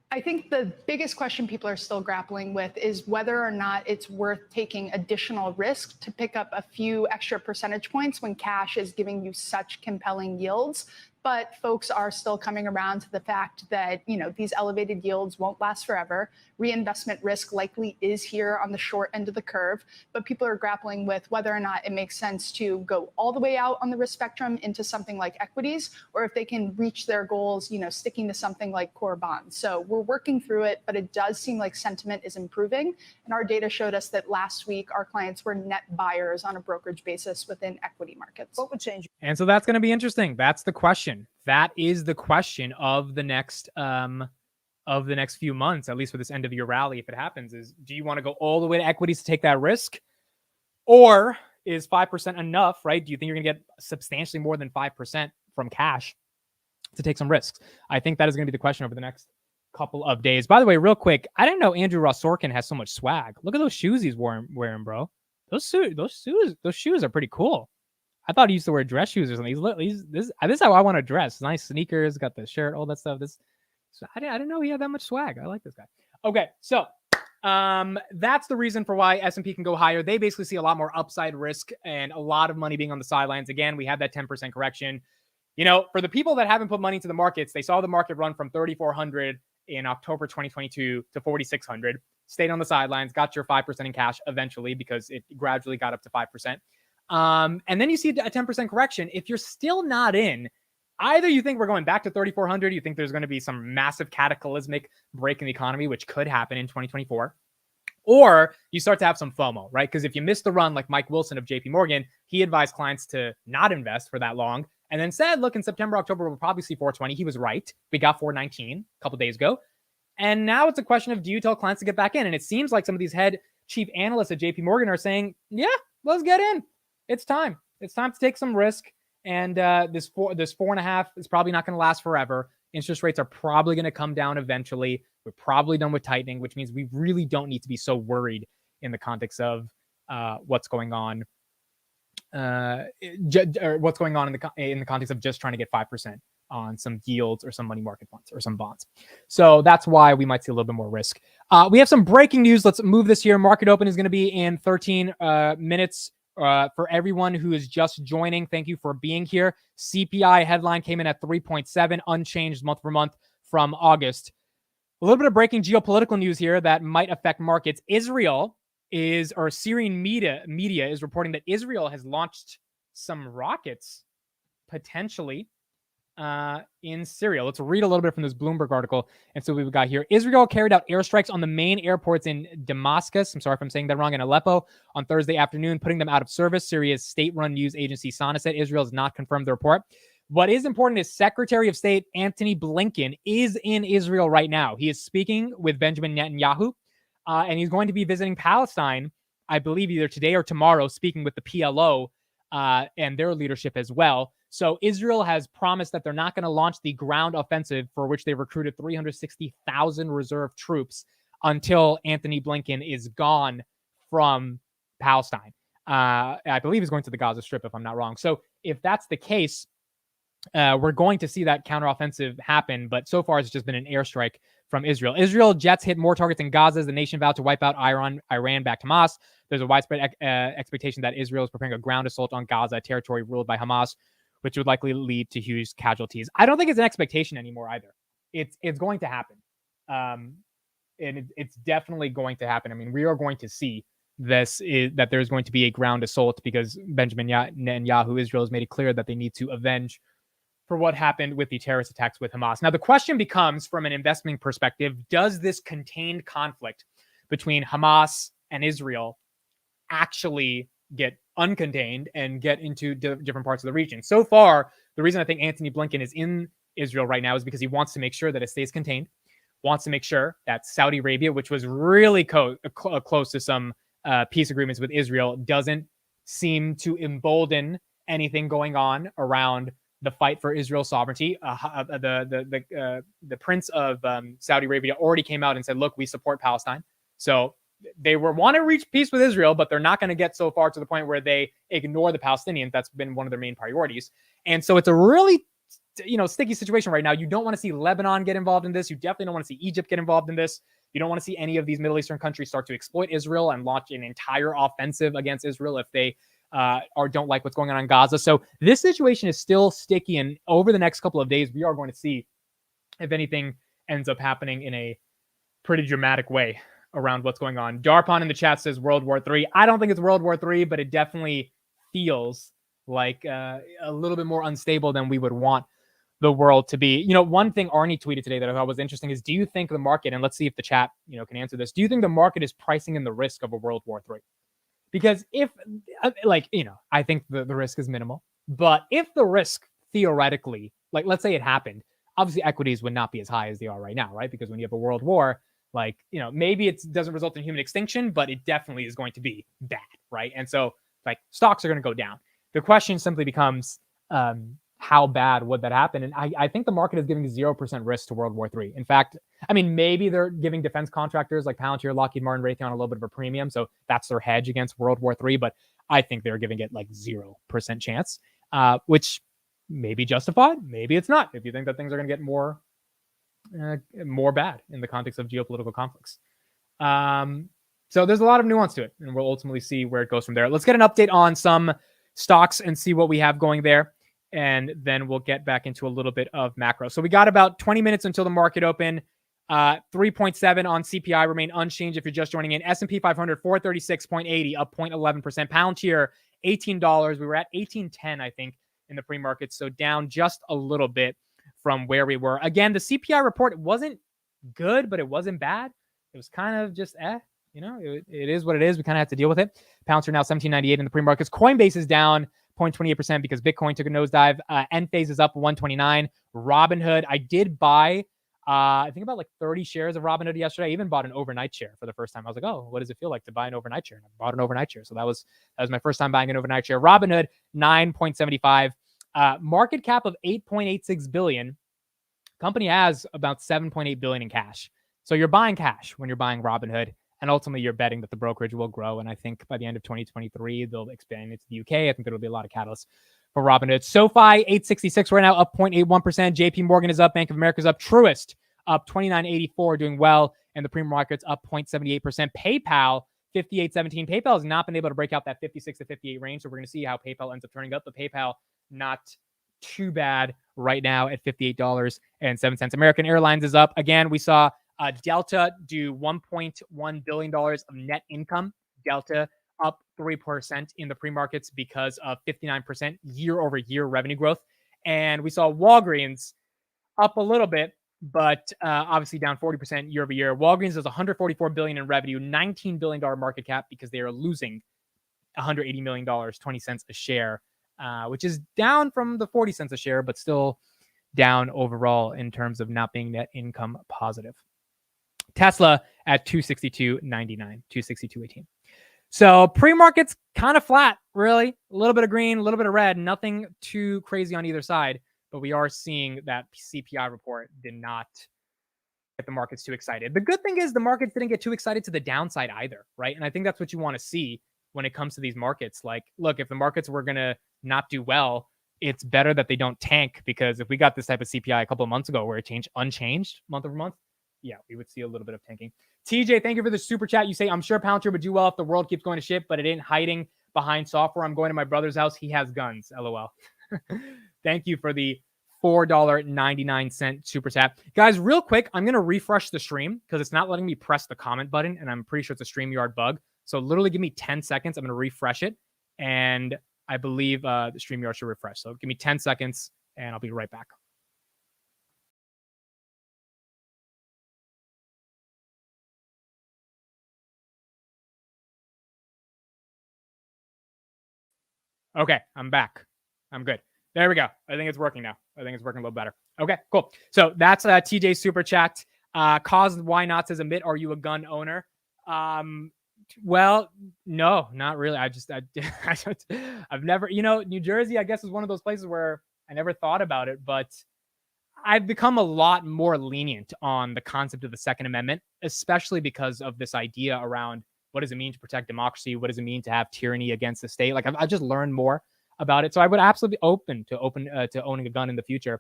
I think the biggest question people are still grappling with is whether or not it's worth taking additional risk to pick up a few extra percentage points when cash is giving you such compelling yields. But folks are still coming around to the fact that, these elevated yields won't last forever. Reinvestment risk likely is here on the short end of the curve, but people are grappling with whether or not it makes sense to go all the way out on the risk spectrum into something like equities, or if they can reach their goals, sticking to something like core bonds. So we're working through it, but it does seem like sentiment is improving. And our data showed us that last week, our clients were net buyers on a brokerage basis within equity markets. What would change? And so that's going to be interesting. That's the question. That is the question of the next few months, at least for this end of year rally. If it happens, is do you want to go all the way to equities to take that risk, or is 5% enough? Right? Do you think you're going to get substantially more than 5% from cash to take some risks? I think that is going to be the question over the next couple of days. By the way, real quick, I didn't know Andrew Ross Sorkin has so much swag. Look at those shoes he's wearing, bro. Those shoes are pretty cool. I thought he used to wear dress shoes or something. This is how I want to dress. Nice sneakers, got the shirt, all that stuff. I didn't know he had that much swag. I like this guy. Okay, so that's the reason for why S&P can go higher. They basically see a lot more upside risk and a lot of money being on the sidelines. Again, we had that 10% correction. You know, for the people that haven't put money into the markets, they saw the market run from 3,400 in October 2022 to 4,600, stayed on the sidelines, got your 5% in cash eventually because it gradually got up to 5%. And then you see a 10% correction. If you're still not in, either you think we're going back to 3,400, you think there's going to be some massive cataclysmic break in the economy, which could happen in 2024, or you start to have some FOMO, right? Because if you miss the run, like Mike Wilson of JP Morgan, he advised clients to not invest for that long and then said, look, in September, October, we'll probably see 420. He was right. We got 419 a couple days ago. And now it's a question of, do you tell clients to get back in? And it seems like some of these head chief analysts at JP Morgan are saying, yeah, let's get in. It's time. It's time to take some risk. And this 4.5 is probably not going to last forever. Interest rates are probably going to come down eventually. We're probably done with tightening, which means we really don't need to be so worried in the context of what's going on. What's going on in the context of just trying to get 5% on some yields or some money market funds or some bonds. So that's why we might see a little bit more risk. We have some breaking news. Let's move this here. Market open is going to be in 13 minutes. For everyone who is just joining, thank you for being here. CPI headline came in at 3.7, unchanged month for month from August. A little bit of breaking geopolitical news here that might affect markets. Syrian media is reporting that Israel has launched some rockets potentially in Syria. Let's read a little bit from this Bloomberg article and see what we've got here. Israel carried out airstrikes on the main airports in Damascus, I'm sorry if I'm saying that wrong, and Aleppo on Thursday afternoon, putting them out of service. Syria's state-run news agency Sana said Israel has not confirmed the report. What is important is Secretary of State Antony Blinken is in Israel right now. He is speaking with Benjamin Netanyahu, and he's going to be visiting Palestine, I believe either today or tomorrow, speaking with the PLO and their leadership as well. So Israel has promised that they're not going to launch the ground offensive for which they recruited 360,000 reserve troops until Antony Blinken is gone from Palestine. I believe he's going to the Gaza Strip, if I'm not wrong. So if that's the case, we're going to see that counteroffensive happen. But so far, it's just been an airstrike from Israel. Israel jets hit more targets in Gaza as the nation vowed to wipe out Iran-backed Hamas. There's a widespread expectation that Israel is preparing a ground assault on Gaza, territory ruled by Hamas, which would likely lead to huge casualties. I don't think it's an expectation anymore either. It's going to happen. And it's definitely going to happen. I mean, we are going to see that there's going to be a ground assault because Benjamin Netanyahu, Israel, has made it clear that they need to avenge for what happened with the terrorist attacks with Hamas. Now, the question becomes, from an investment perspective, does this contained conflict between Hamas and Israel actually get uncontained and get into different parts of the region? So far, the reason I think Antony Blinken is in Israel right now is because he wants to make sure that it stays contained, wants to make sure that Saudi Arabia, which was really close to some peace agreements with Israel, doesn't seem to embolden anything going on around the fight for Israel's sovereignty. The Prince of Saudi Arabia already came out and said, look, we support Palestine. So they want to reach peace with Israel, but they're not going to get so far to the point where they ignore the Palestinians. That's been one of their main priorities. And so it's a really, sticky situation right now. You don't want to see Lebanon get involved in this. You definitely don't want to see Egypt get involved in this. You don't want to see any of these Middle Eastern countries start to exploit Israel and launch an entire offensive against Israel if they don't like what's going on in Gaza. So this situation is still sticky. And over the next couple of days, we are going to see if anything ends up happening in a pretty dramatic way around what's going on. Darpon in the chat says World War III. I don't think it's World War III, but it definitely feels like a little bit more unstable than we would want the world to be. One thing Arnie tweeted today that I thought was interesting is, do you think the market, and let's see if the chat, can answer this. Do you think the market is pricing in the risk of a World War III? Because if, I think the risk is minimal, but if the risk theoretically, let's say it happened, obviously equities would not be as high as they are right now, right? Because when you have a world war, maybe it doesn't result in human extinction, but it definitely is going to be bad, right? And so stocks are going to go down. The question simply becomes, how bad would that happen? And I think the market is giving 0% risk to World War III. In fact, I mean, maybe they're giving defense contractors like Palantir, Lockheed Martin, Raytheon a little bit of a premium. So that's their hedge against World War III. But I think they're giving it like 0% chance, which may be justified. Maybe it's not. If you think that things are going to get more bad in the context of geopolitical conflicts. So there's a lot of nuance to it, and we'll ultimately see where it goes from there. Let's get an update on some stocks and see what we have going there, and then we'll get back into a little bit of macro. So we got about 20 minutes until the market open. 3.7 on CPI remain unchanged if you're just joining in. S&P 500 436.80 up 0.11%. Palantir $18. We were at 18.10 I think in the pre-market, so down just a little bit from where we were. Again, the CPI report wasn't good, but it wasn't bad. It was kind of just it is what it is. We kind of have to deal with it. Palantir now 17.98 in the pre-markets. Coinbase is down 0.28% because Bitcoin took a nosedive. Enphase is up 129. Robinhood, I did buy I think about like 30 shares of Robinhood yesterday. I even bought an overnight share for the first time. I was like, oh, what does it feel like to buy an overnight share? And I bought an overnight share. So that was my first time buying an overnight share. Robinhood 9.75. Market cap of 8.86 billion. Company has about 7.8 billion in cash. So you're buying cash when you're buying Robinhood, and ultimately you're betting that the brokerage will grow. And I think by the end of 2023, they'll expand into the UK. I think there'll be a lot of catalysts for Robinhood. SoFi 866 right now, up 0.81%. JP Morgan is up. Bank of America is up. Truist up 29.84, doing well. And the premium market's up 0.78%. PayPal 58.17. PayPal has not been able to break out that 56 to 58 range. So we're going to see how PayPal ends up turning up. But PayPal not too bad right now at $58.07. American Airlines is up. Again, we saw Delta do $1.1 billion of net income. Delta up 3% in the pre-markets because of 59% year-over-year revenue growth. And we saw Walgreens up a little bit, but obviously down 40% year-over-year. Walgreens has $144 billion in revenue, $19 billion market cap because they are losing $180 million, 20 cents a share, which is down from the 40 cents a share, but still down overall in terms of not being net income positive. Tesla at 262.99, 262.18. So pre-market's kind of flat, really. A little bit of green, a little bit of red, nothing too crazy on either side. But we are seeing that CPI report did not get the markets too excited. The good thing is the markets didn't get too excited to the downside either, right? And I think that's what you want to see when it comes to these markets. Like, look, if the markets were going to not do well, it's better that they don't tank, because if we got this type of CPI a couple of months ago where it changed unchanged month over month, yeah, we would see a little bit of tanking. TJ, thank you for the super chat. You say, I'm sure Palantir would do well if the world keeps going to shit, but it ain't hiding behind software. I'm going to my brother's house. He has guns. LOL. Thank you for the $4.99 super chat. Guys, real quick, I'm going to refresh the stream because it's not letting me press the comment button, and I'm pretty sure it's a StreamYard bug. So literally give me 10 seconds. I'm going to refresh it, and I believe the StreamYard should refresh. So give me 10 seconds, and I'll be right back. Okay, I'm back. I'm good. There we go. I think it's working now. I think it's working a little better. Okay, cool. So that's TJ's super chat. Cause Why Not says, admit, are you a gun owner? Well, no, not really. I've never, New Jersey, I guess, is one of those places where I never thought about it, but I've become a lot more lenient on the concept of the Second Amendment, especially because of this idea around what does it mean to protect democracy? What does it mean to have tyranny against the state? Like I've just learned more about it. So I would absolutely be open to owning a gun in the future.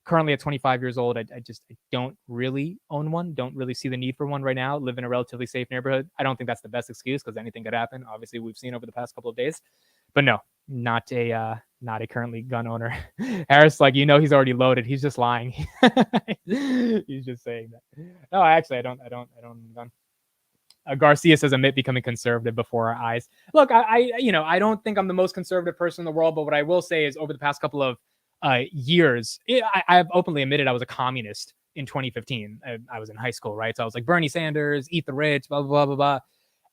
Currently at 25 years old, I don't really own one. Don't really see the need for one right now. Live in a relatively safe neighborhood. I don't think that's the best excuse because anything could happen. Obviously, we've seen over the past couple of days. But no, not a currently gun owner. Harris, he's already loaded. He's just lying. He's just saying that. No, actually, I don't own a gun. Garcia says, admit becoming conservative before our eyes. Look, I don't think I'm the most conservative person in the world, but what I will say is over the past couple of years, I've openly admitted I was a communist in 2015. I was in high school, right? So I was like, Bernie Sanders, eat the rich, blah, blah, blah, blah, blah.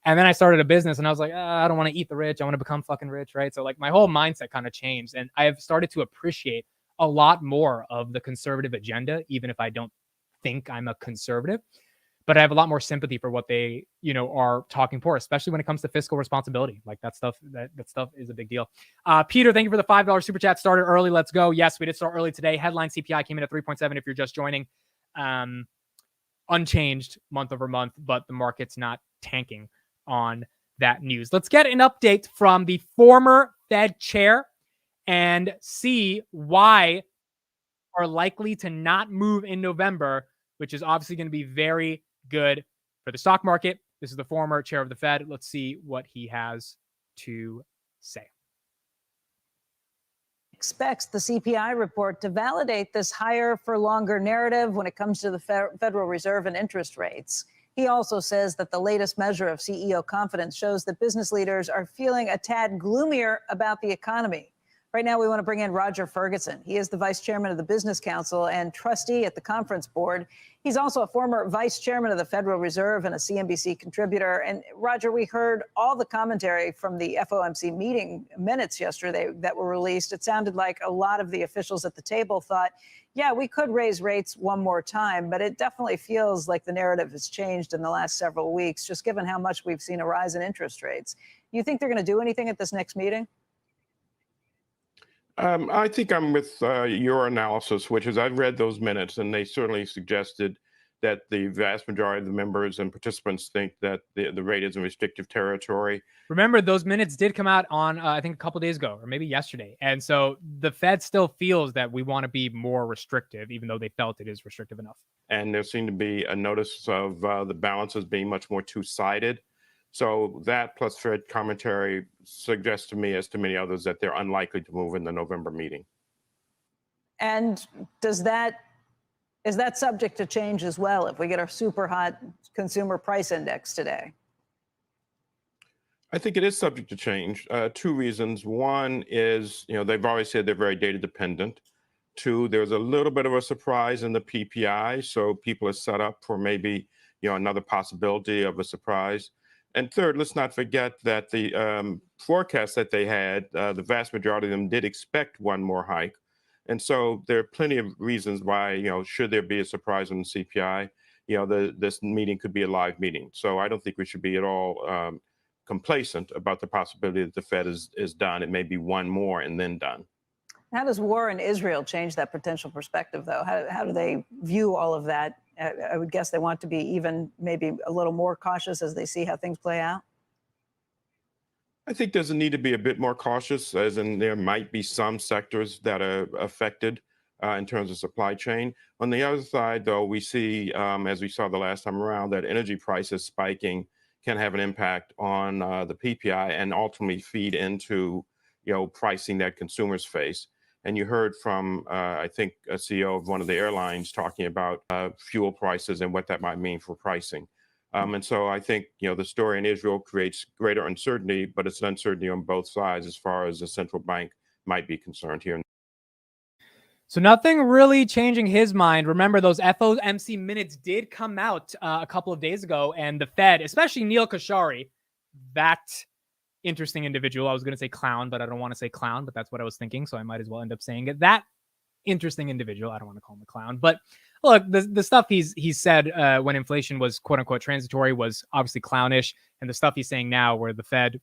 And then I started a business and I was like, I don't want to eat the rich. I want to become fucking rich, right? So my whole mindset kind of changed. And I have started to appreciate a lot more of the conservative agenda, even if I don't think I'm a conservative. but I have a lot more sympathy for what they, are talking for, especially when it comes to fiscal responsibility. Like that stuff is a big deal. Peter, thank you for the $5 super chat. Started early. Let's go. Yes, we did start early today. Headline CPI came in at 3.7. If you're just joining, unchanged month over month, but the market's not tanking on that news. Let's get an update from the former Fed chair and see why are likely to not move in November, which is obviously going to be very good for the stock market. This is the former chair of the Fed. Let's see what he has to say. Expects the CPI report to validate this higher for longer narrative when it comes to the Federal Reserve and interest rates. He also says that the latest measure of CEO confidence shows that business leaders are feeling a tad gloomier about the economy. Right now, we want to bring in Roger Ferguson. He is the vice chairman of the Business Council and trustee at the Conference Board. He's also a former vice chairman of the Federal Reserve and a CNBC contributor. And Roger, we heard all the commentary from the FOMC meeting minutes yesterday that were released. It sounded like a lot of the officials at the table thought, yeah, we could raise rates one more time, but it definitely feels like the narrative has changed in the last several weeks, just given how much we've seen a rise in interest rates. You think they're going to do anything at this next meeting? I think I'm with your analysis, which is I've read those minutes, and they certainly suggested that the vast majority of the members and participants think that the rate is in restrictive territory. Remember, those minutes did come out on, I think, a couple days ago, or maybe yesterday. And so the Fed still feels that we want to be more restrictive, even though they felt it is restrictive enough. And there seemed to be a notice of the balances being much more two-sided. So that plus Fed commentary suggests to me, as to many others, that they're unlikely to move in the November meeting. And is that subject to change as well if we get our super hot consumer price index today? I think it is subject to change. Two reasons. One is, they've always said they're very data dependent. Two, there's a little bit of a surprise in the PPI, so people are set up for maybe, another possibility of a surprise. And third, let's not forget that the forecast that they had, the vast majority of them did expect one more hike. And so there are plenty of reasons why, should there be a surprise on the CPI, this meeting could be a live meeting. So I don't think we should be at all complacent about the possibility that the Fed is done. It may be one more and then done. How does war in Israel change that potential perspective, though? How do they view all of that? I would guess they want to be even maybe a little more cautious as they see how things play out. I think there's a need to be a bit more cautious, as in there might be some sectors that are affected in terms of supply chain. On the other side, though, we see, as we saw the last time around, that energy prices spiking can have an impact on the PPI and ultimately feed into, pricing that consumers face. And you heard from, I think, a CEO of one of the airlines talking about fuel prices and what that might mean for pricing. And so I think, the story in Israel creates greater uncertainty, but it's an uncertainty on both sides as far as the central bank might be concerned here. So nothing really changing his mind. Remember, those FOMC minutes did come out a couple of days ago, and the Fed, especially Neil Kashari, that interesting individual. I was going to say clown, but I don't want to say clown, but that's what I was thinking, so I might as well end up saying it. That interesting individual, I don't want to call him a clown, but look, the stuff he's said when inflation was quote unquote transitory was obviously clownish, and the stuff he's saying now where the Fed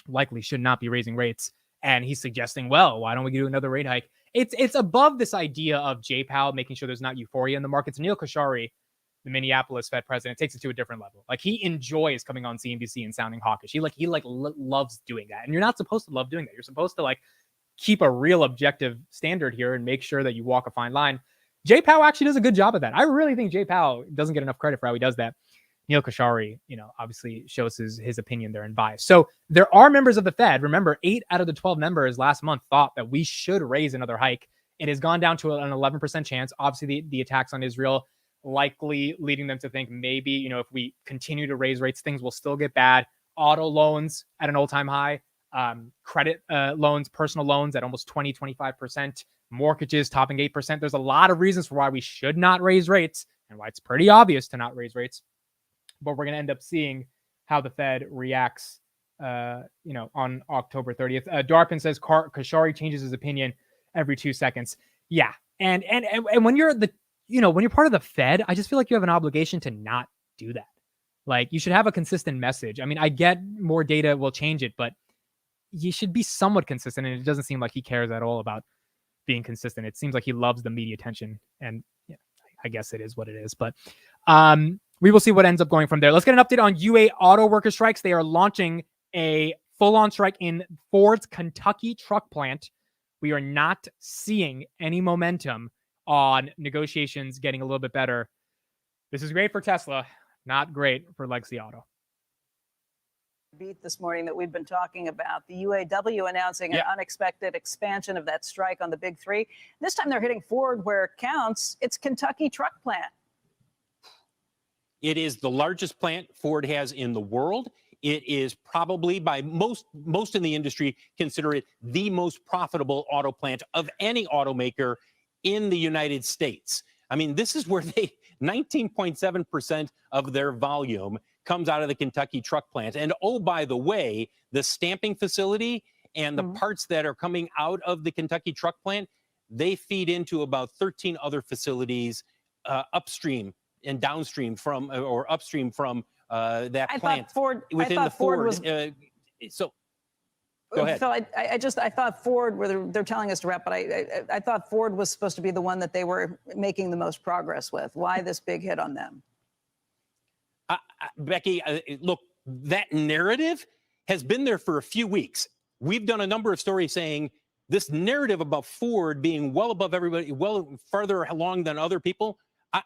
likely should not be raising rates, and he's suggesting, well, why don't we do another rate hike? It's above this idea of Jay Powell making sure there's not euphoria in the markets. Neil Kashari, the Minneapolis Fed president, takes it to a different level. Like, he enjoys coming on CNBC and sounding hawkish. He loves doing that, and you're not supposed to love doing that. You're supposed to keep a real objective standard here and make sure that you walk a fine line. Jay Powell actually does a good job of that. I really think Jay Powell doesn't get enough credit for how he does that. Neil Kashari, obviously shows his opinion there and bias. So there are members of the Fed. Remember, 8 out of the 12 members last month thought that we should raise another hike. It has gone down to an 11% chance. Obviously, the attacks on Israel likely leading them to think maybe, if we continue to raise rates, things will still get bad. Auto loans at an all-time high. Credit loans, personal loans at almost 25%. Mortgages topping 8%. There's a lot of reasons for why we should not raise rates and why it's pretty obvious to not raise rates. But we're going to end up seeing how the Fed reacts, on October 30th. Darpin says Kashari changes his opinion every 2 seconds. Yeah. And when you're when you're part of the Fed, I just feel like you have an obligation to not do that. Like, you should have a consistent message. I mean, I get more data will change it, but you should be somewhat consistent. And it doesn't seem like he cares at all about being consistent. It seems like he loves the media attention, and yeah, I guess it is what it is. But we will see what ends up going from there. Let's get an update on UA auto worker strikes. They are launching a full-on strike in Ford's Kentucky truck plant. We are not seeing any momentum on negotiations getting a little bit better. This is great for Tesla, not great for Legacy Auto. Beat this morning that we've been talking about, the UAW announcing an unexpected expansion of that strike on the big three. This time they're hitting Ford where it counts. It's Kentucky truck plant. It is the largest plant Ford has in the world. It is probably, by most in the industry, consider it the most profitable auto plant of any automaker in the United States. I mean, this is where 19.7% of their volume comes out of the Kentucky truck plant. And oh, by the way, the stamping facility and the parts that are coming out of the Kentucky truck plant, they feed into about 13 other facilities upstream and downstream from, or upstream from that plant. Within the Ford. So go ahead. Phil, I thought Ford, they're telling us to wrap, but I thought Ford was supposed to be the one that they were making the most progress with. Why this big hit on them? Becky, look, that narrative has been there for a few weeks. We've done a number of stories saying this narrative about Ford being well above everybody, well further along than other people.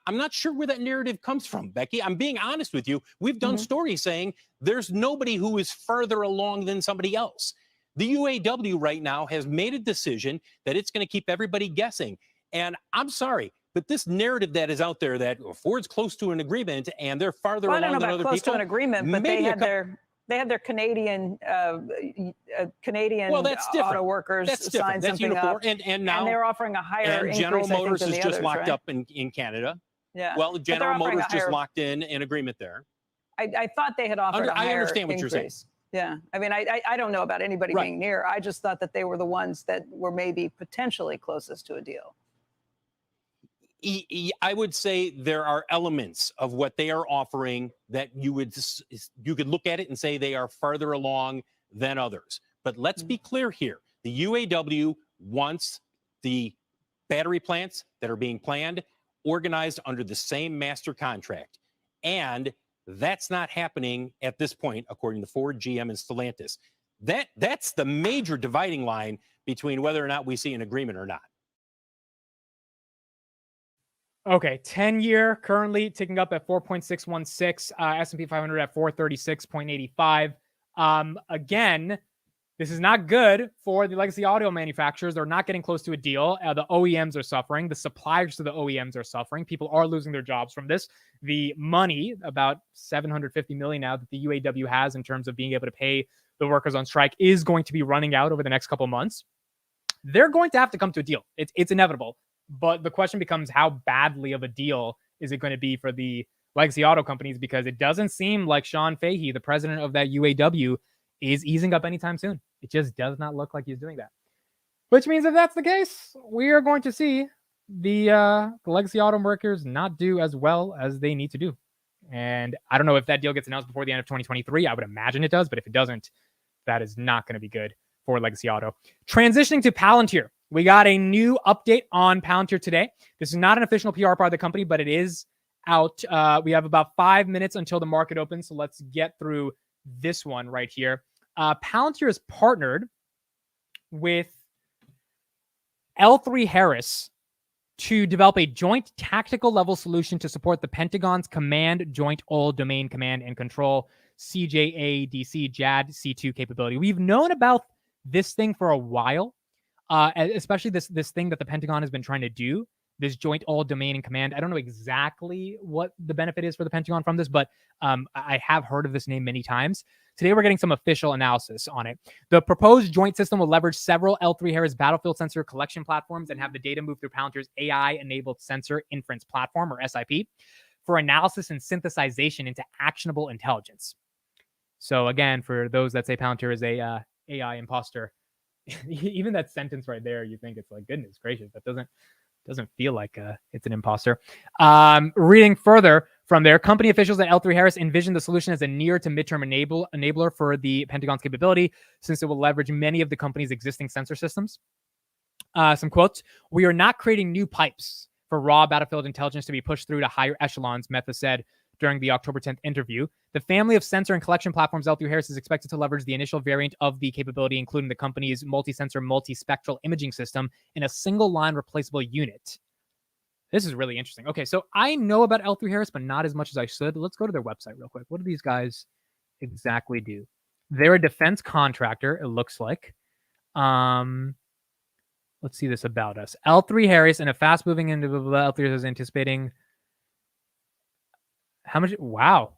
I'm not sure where that narrative comes from, Becky. I'm being honest with you. We've done stories saying there's nobody who is further along than somebody else. The UAW right now has made a decision that it's going to keep everybody guessing. And I'm sorry, but this narrative that is out there that Ford's close to an agreement and they're farther along than other people. I don't know about close to an agreement, but they had their Canadian auto workers sign something up, and now they're offering a higher increase. General Motors is just locked right? up in Canada. Yeah. Well, General Motors just locked in an agreement there. I thought they had offered a higher I understand what increase. You're saying. Yeah. I mean, I don't know about anybody being near. I just thought that they were the ones that were maybe potentially closest to a deal. I would say there are elements of what they are offering that you could look at it and say they are farther along than others. But let's be clear here. The UAW wants the battery plants that are being planned organized under the same master contract. And that's not happening at this point, according to Ford, GM, and Stellantis. That's the major dividing line between whether or not we see an agreement or not. Okay, 10-year currently ticking up at 4.616, S&P 500 at 436.85. Again, this is not good for the legacy auto manufacturers. They're not getting close to a deal. The OEMs are suffering. The suppliers to the OEMs are suffering. People are losing their jobs from this. The money, about $750 million now that the UAW has in terms of being able to pay the workers on strike, is going to be running out over the next couple of months. They're going to have to come to a deal. It's inevitable. But the question becomes, how badly of a deal is it going to be for the legacy auto companies? Because it doesn't seem like Sean Fahey, the president of that UAW, is easing up anytime soon. It just does not look like he's doing that. Which means if that's the case, we are going to see the legacy auto workers not do as well as they need to do. And I don't know if that deal gets announced before the end of 2023. I would imagine it does. But if it doesn't, that is not going to be good for legacy auto. Transitioning to Palantir. We got a new update on Palantir today. This is not an official PR part of the company, but it is out. We have about 5 minutes until the market opens, so let's get through this one right here. Palantir is partnered with L3 Harris to develop a joint tactical level solution to support the Pentagon's Command Joint All-Domain Command and Control CJADC JADC2 capability. We've known about this thing for a while. Especially this thing that the Pentagon has been trying to do, this joint all domain and command. I don't know exactly what the benefit is for the Pentagon from this, but I have heard of this name many times. Today, we're getting some official analysis on it. The proposed joint system will leverage several L3 Harris battlefield sensor collection platforms and have the data move through Palantir's AI-enabled sensor inference platform, or SIP, for analysis and synthesization into actionable intelligence. So again, for those that say Palantir is a AI imposter, even that sentence right there, you think it's like, goodness gracious, that doesn't feel like it's an imposter. Reading further, From there, company officials at L3 Harris envision the solution as a near to midterm enabler for the Pentagon's capability, since it will leverage many of the company's existing sensor systems. Some quotes. "We are not creating new pipes for raw battlefield intelligence to be pushed through to higher echelons," Mehta said during the October 10th interview. The family of sensor and collection platforms L3 Harris is expected to leverage the initial variant of the capability, including the company's multi-sensor, multispectral imaging system in a single line replaceable unit. This is really interesting. Okay, so I know about L3 Harris, but not as much as I should. Let's go to their website real quick. What do these guys exactly do? They're a defense contractor, it looks like. Let's see this about us. L3 Harris and a fast-moving individual. L3 Harris is anticipating how much? Wow.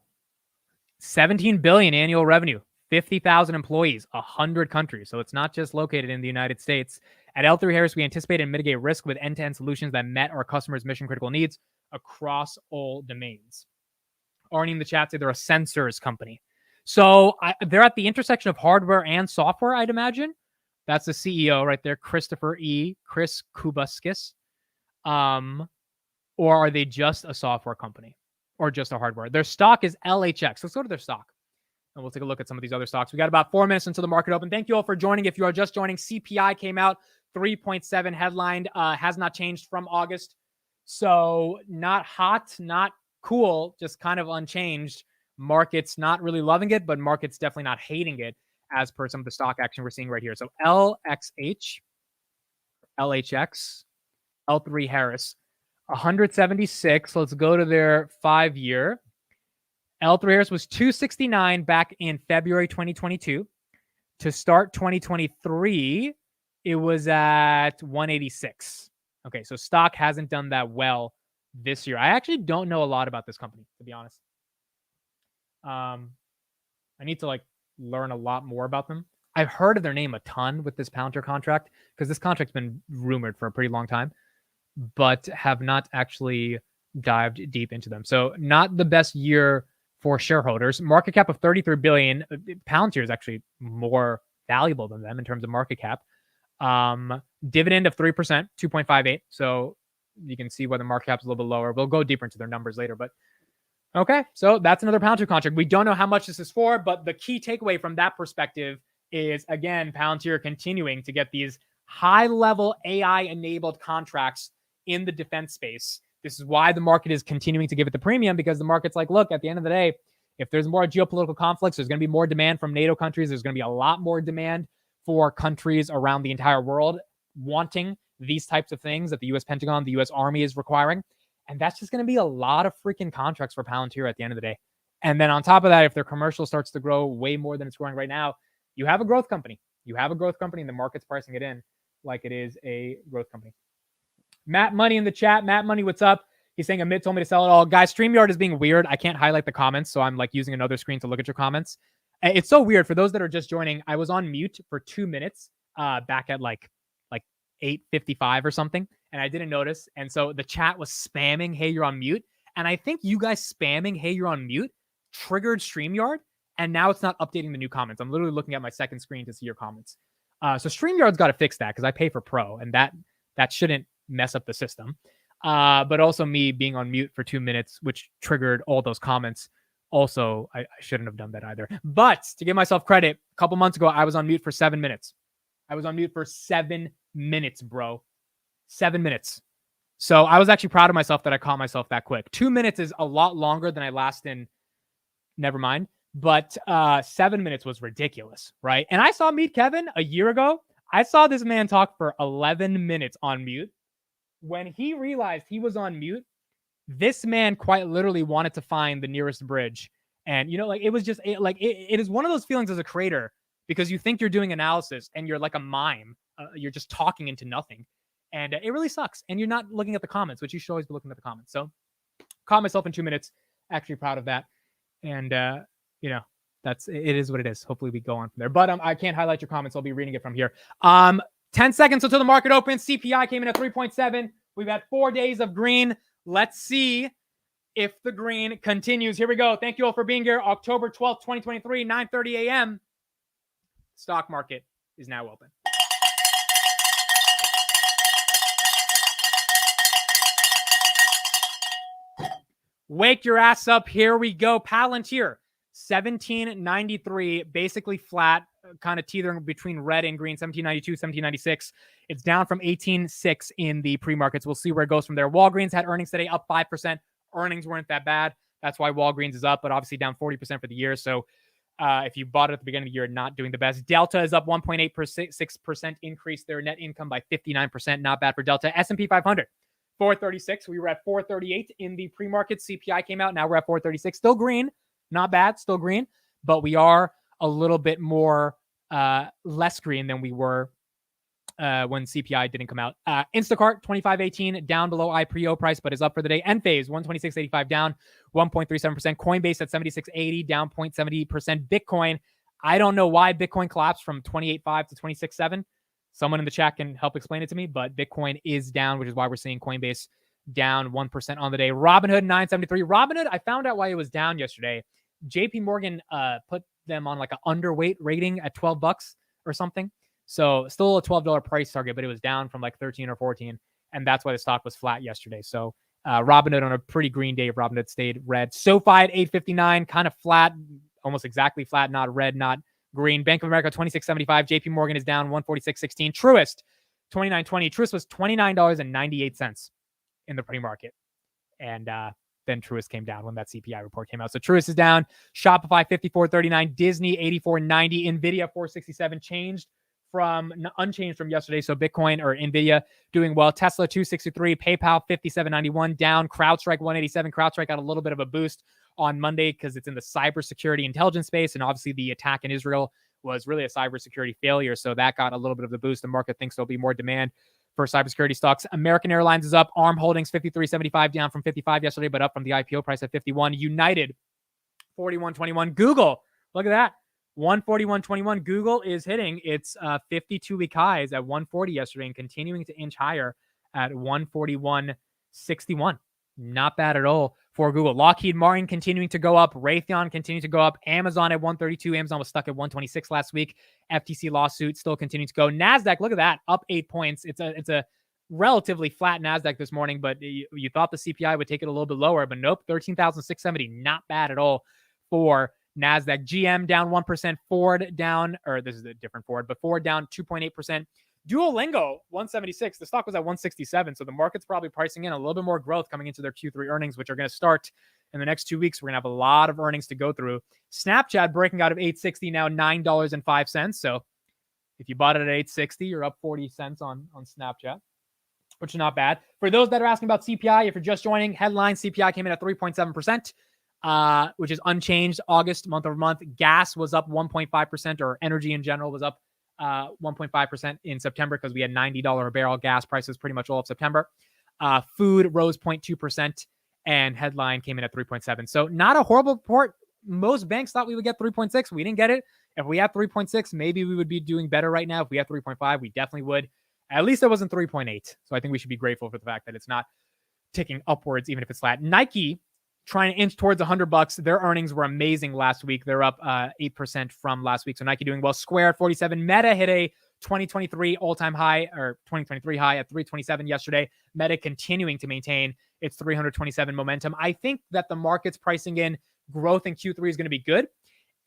17 billion annual revenue, 50,000 employees, 100 countries. So it's not just located in the United States. At L3 Harris, we anticipate and mitigate risk with end-to-end solutions that met our customers' mission-critical needs across all domains. Arnie in the chat said they're a sensors company. So they're at the intersection of hardware and software, I'd imagine. That's the CEO right there, Chris Kubaskis. Or are they just a software company or just a hardware? Their stock is LHX. Let's go to their stock. And we'll take a look at some of these other stocks. We got about 4 minutes until the market open. Thank you all for joining. If you are just joining, CPI came out 3.7 headlined, has not changed from August. So not hot, not cool, just kind of unchanged. Markets not really loving it, but markets definitely not hating it as per some of the stock action we're seeing right here. So LXH, LHX, L3 Harris, 176. Let's go to their 5-year. L3 Harris was 269 back in February 2022. To start 2023, it was at 186. Okay, so stock hasn't done that well this year. I actually don't know a lot about this company, to be honest. I need to learn a lot more about them. I've heard of their name a ton with this Palantir contract because this contract's been rumored for a pretty long time, but have not actually dived deep into them. So not the best year for shareholders. Market cap of 33 billion. Palantir is actually more valuable than them in terms of market cap. Dividend of 3%, 2.58. So you can see where the market cap is a little bit lower. We'll go deeper into their numbers later, but okay. So that's another Palantir contract. We don't know how much this is for, but the key takeaway from that perspective is, again, Palantir continuing to get these high-level AI-enabled contracts in the defense space. This is why the market is continuing to give it the premium, because the market's like, look, at the end of the day, if there's more geopolitical conflicts, there's going to be more demand from NATO countries. There's going to be a lot more demand for countries around the entire world wanting these types of things that the U.S. Pentagon, the U.S. Army is requiring. And that's just going to be a lot of freaking contracts for Palantir at the end of the day. And then on top of that, if their commercial starts to grow way more than it's growing right now, you have a growth company. You have a growth company, and the market's pricing it in like it is a growth company. Matt Money in the chat. Matt Money, what's up? He's saying Amit told me to sell it all. Guys, StreamYard is being weird. I can't highlight the comments, so I'm using another screen to look at your comments. It's so weird. For those that are just joining, I was on mute for 2 minutes back at like 8:55 or something, and I didn't notice. And so the chat was spamming, "Hey, you're on mute." And I think you guys spamming, "Hey, you're on mute," triggered StreamYard, and now it's not updating the new comments. I'm literally looking at my second screen to see your comments. So StreamYard's got to fix that because I pay for Pro, and that shouldn't mess up the system. But also me being on mute for 2 minutes, which triggered all those comments. Also, I shouldn't have done that either. But to give myself credit, a couple months ago, I was on mute for 7 minutes. I was on mute for 7 minutes, bro. 7 minutes. So I was actually proud of myself that I caught myself that quick. 2 minutes is a lot longer than I last in. Never mind. But 7 minutes was ridiculous, right? And I saw Meet Kevin a year ago. I saw this man talk for 11 minutes on mute. When he realized he was on mute, this man quite literally wanted to find the nearest bridge. And, it was just it is one of those feelings as a creator, because you think you're doing analysis and you're like a mime. You're just talking into nothing. And it really sucks. And you're not looking at the comments, which you should always be looking at the comments. So caught myself in 2 minutes. Actually proud of that. And, it is what it is. Hopefully we go on from there. But I can't highlight your comments. I'll be reading it from here. 10 seconds until the market opens. CPI came in at 3.7. We've had 4 days of green. Let's see if the green continues. Here we go. Thank you all for being here. October 12th, 2023, 9:30 a.m. Stock market is now open. Wake your ass up. Here we go. Palantir, 1793, basically flat, kind of teetering between red and green, 1792, 1796. It's down from 18.6 in the pre-markets. We'll see where it goes from there. Walgreens had earnings today, up 5%. Earnings weren't that bad. That's why Walgreens is up, but obviously down 40% for the year. So if you bought it at the beginning of the year, not doing the best. Delta is up 1.86%, increase their net income by 59%. Not bad for Delta. S&P 500. 436. We were at 438 in the pre-market. CPI came out. Now we're at 436. Still green. Not bad. Still green. But we are a little bit more less green than we were when CPI didn't come out. Instacart, 25.18, down below IPO price, but is up for the day. Enphase, 126.85, down 1.37%. Coinbase at 76.80, down 0.70%. Bitcoin, I don't know why Bitcoin collapsed from 28.5 to 26.7. Someone in the chat can help explain it to me, but Bitcoin is down, which is why we're seeing Coinbase down 1% on the day. Robinhood, 973. Robinhood, I found out why it was down yesterday. JP Morgan put them on like an underweight rating at $12 or something. So still a $12 price target, but it was down from like 13 or 14. And that's why the stock was flat yesterday. So Robinhood on a pretty green day, Robinhood stayed red. SoFi at 859, kind of flat, almost exactly flat, not red, not green. Bank of America, 26.75. JP Morgan is down 146.16. Truist, 29.20. Truist was $29.98 in the pre-market. And then Truist came down when that CPI report came out. So Truist is down. Shopify, 54.39. Disney, 84.90. NVIDIA, 467, unchanged from yesterday. So Bitcoin or NVIDIA doing well. Tesla, 263. PayPal, 57.91, down. CrowdStrike, 187. CrowdStrike got a little bit of a boost on Monday because it's in the cybersecurity intelligence space. And obviously the attack in Israel was really a cybersecurity failure. So that got a little bit of the boost. The market thinks there'll be more demand for cybersecurity stocks. American Airlines is up. ARM Holdings, 53.75, down from 55 yesterday, but up from the IPO price at 51. United, 41.21. Google, look at that. 141.21. Google is hitting its 52-week highs at 140 yesterday and continuing to inch higher at 141.61. Not bad at all for Google. Lockheed Martin continuing to go up. Raytheon continuing to go up. Amazon at 132. Amazon was stuck at 126 last week. FTC lawsuit still continuing to go. NASDAQ, look at that, up 8 points. It's a relatively flat NASDAQ this morning, but you thought the CPI would take it a little bit lower, but nope, 13,670. Not bad at all for NASDAQ. GM down 1%. Ford down, or this is a different Ford, but Ford down 2.8%. Duolingo, 176. The stock was at 167. So the market's probably pricing in a little bit more growth coming into their Q3 earnings, which are going to start in the next 2 weeks. We're going to have a lot of earnings to go through. Snapchat breaking out of 860, now $9.05. So if you bought it at 860, you're up 40 cents on Snapchat, which is not bad. For those that are asking about CPI, if you're just joining, headline CPI came in at 3.7%, which is unchanged August, month over month. Gas was up 1.5%, or energy in general was up 1.5% in September because we had $90 a barrel gas prices pretty much all of September. Food rose 0.2%, and headline came in at 3.7. So not a horrible report. Most banks thought we would get 3.6. We didn't get it. If we had 3.6, maybe we would be doing better right now. If we had 3.5, we definitely would. At least it wasn't 3.8. So I think we should be grateful for the fact that it's not ticking upwards, even if it's flat. Nike trying to inch towards $100. Their earnings were amazing last week. They're up 8% from last week. So Nike doing well. Square at 47. Meta hit a 2023 all-time high, or 2023 high at 327 yesterday. Meta continuing to maintain its 327 momentum. I think that the market's pricing in growth in Q3 is going to be good.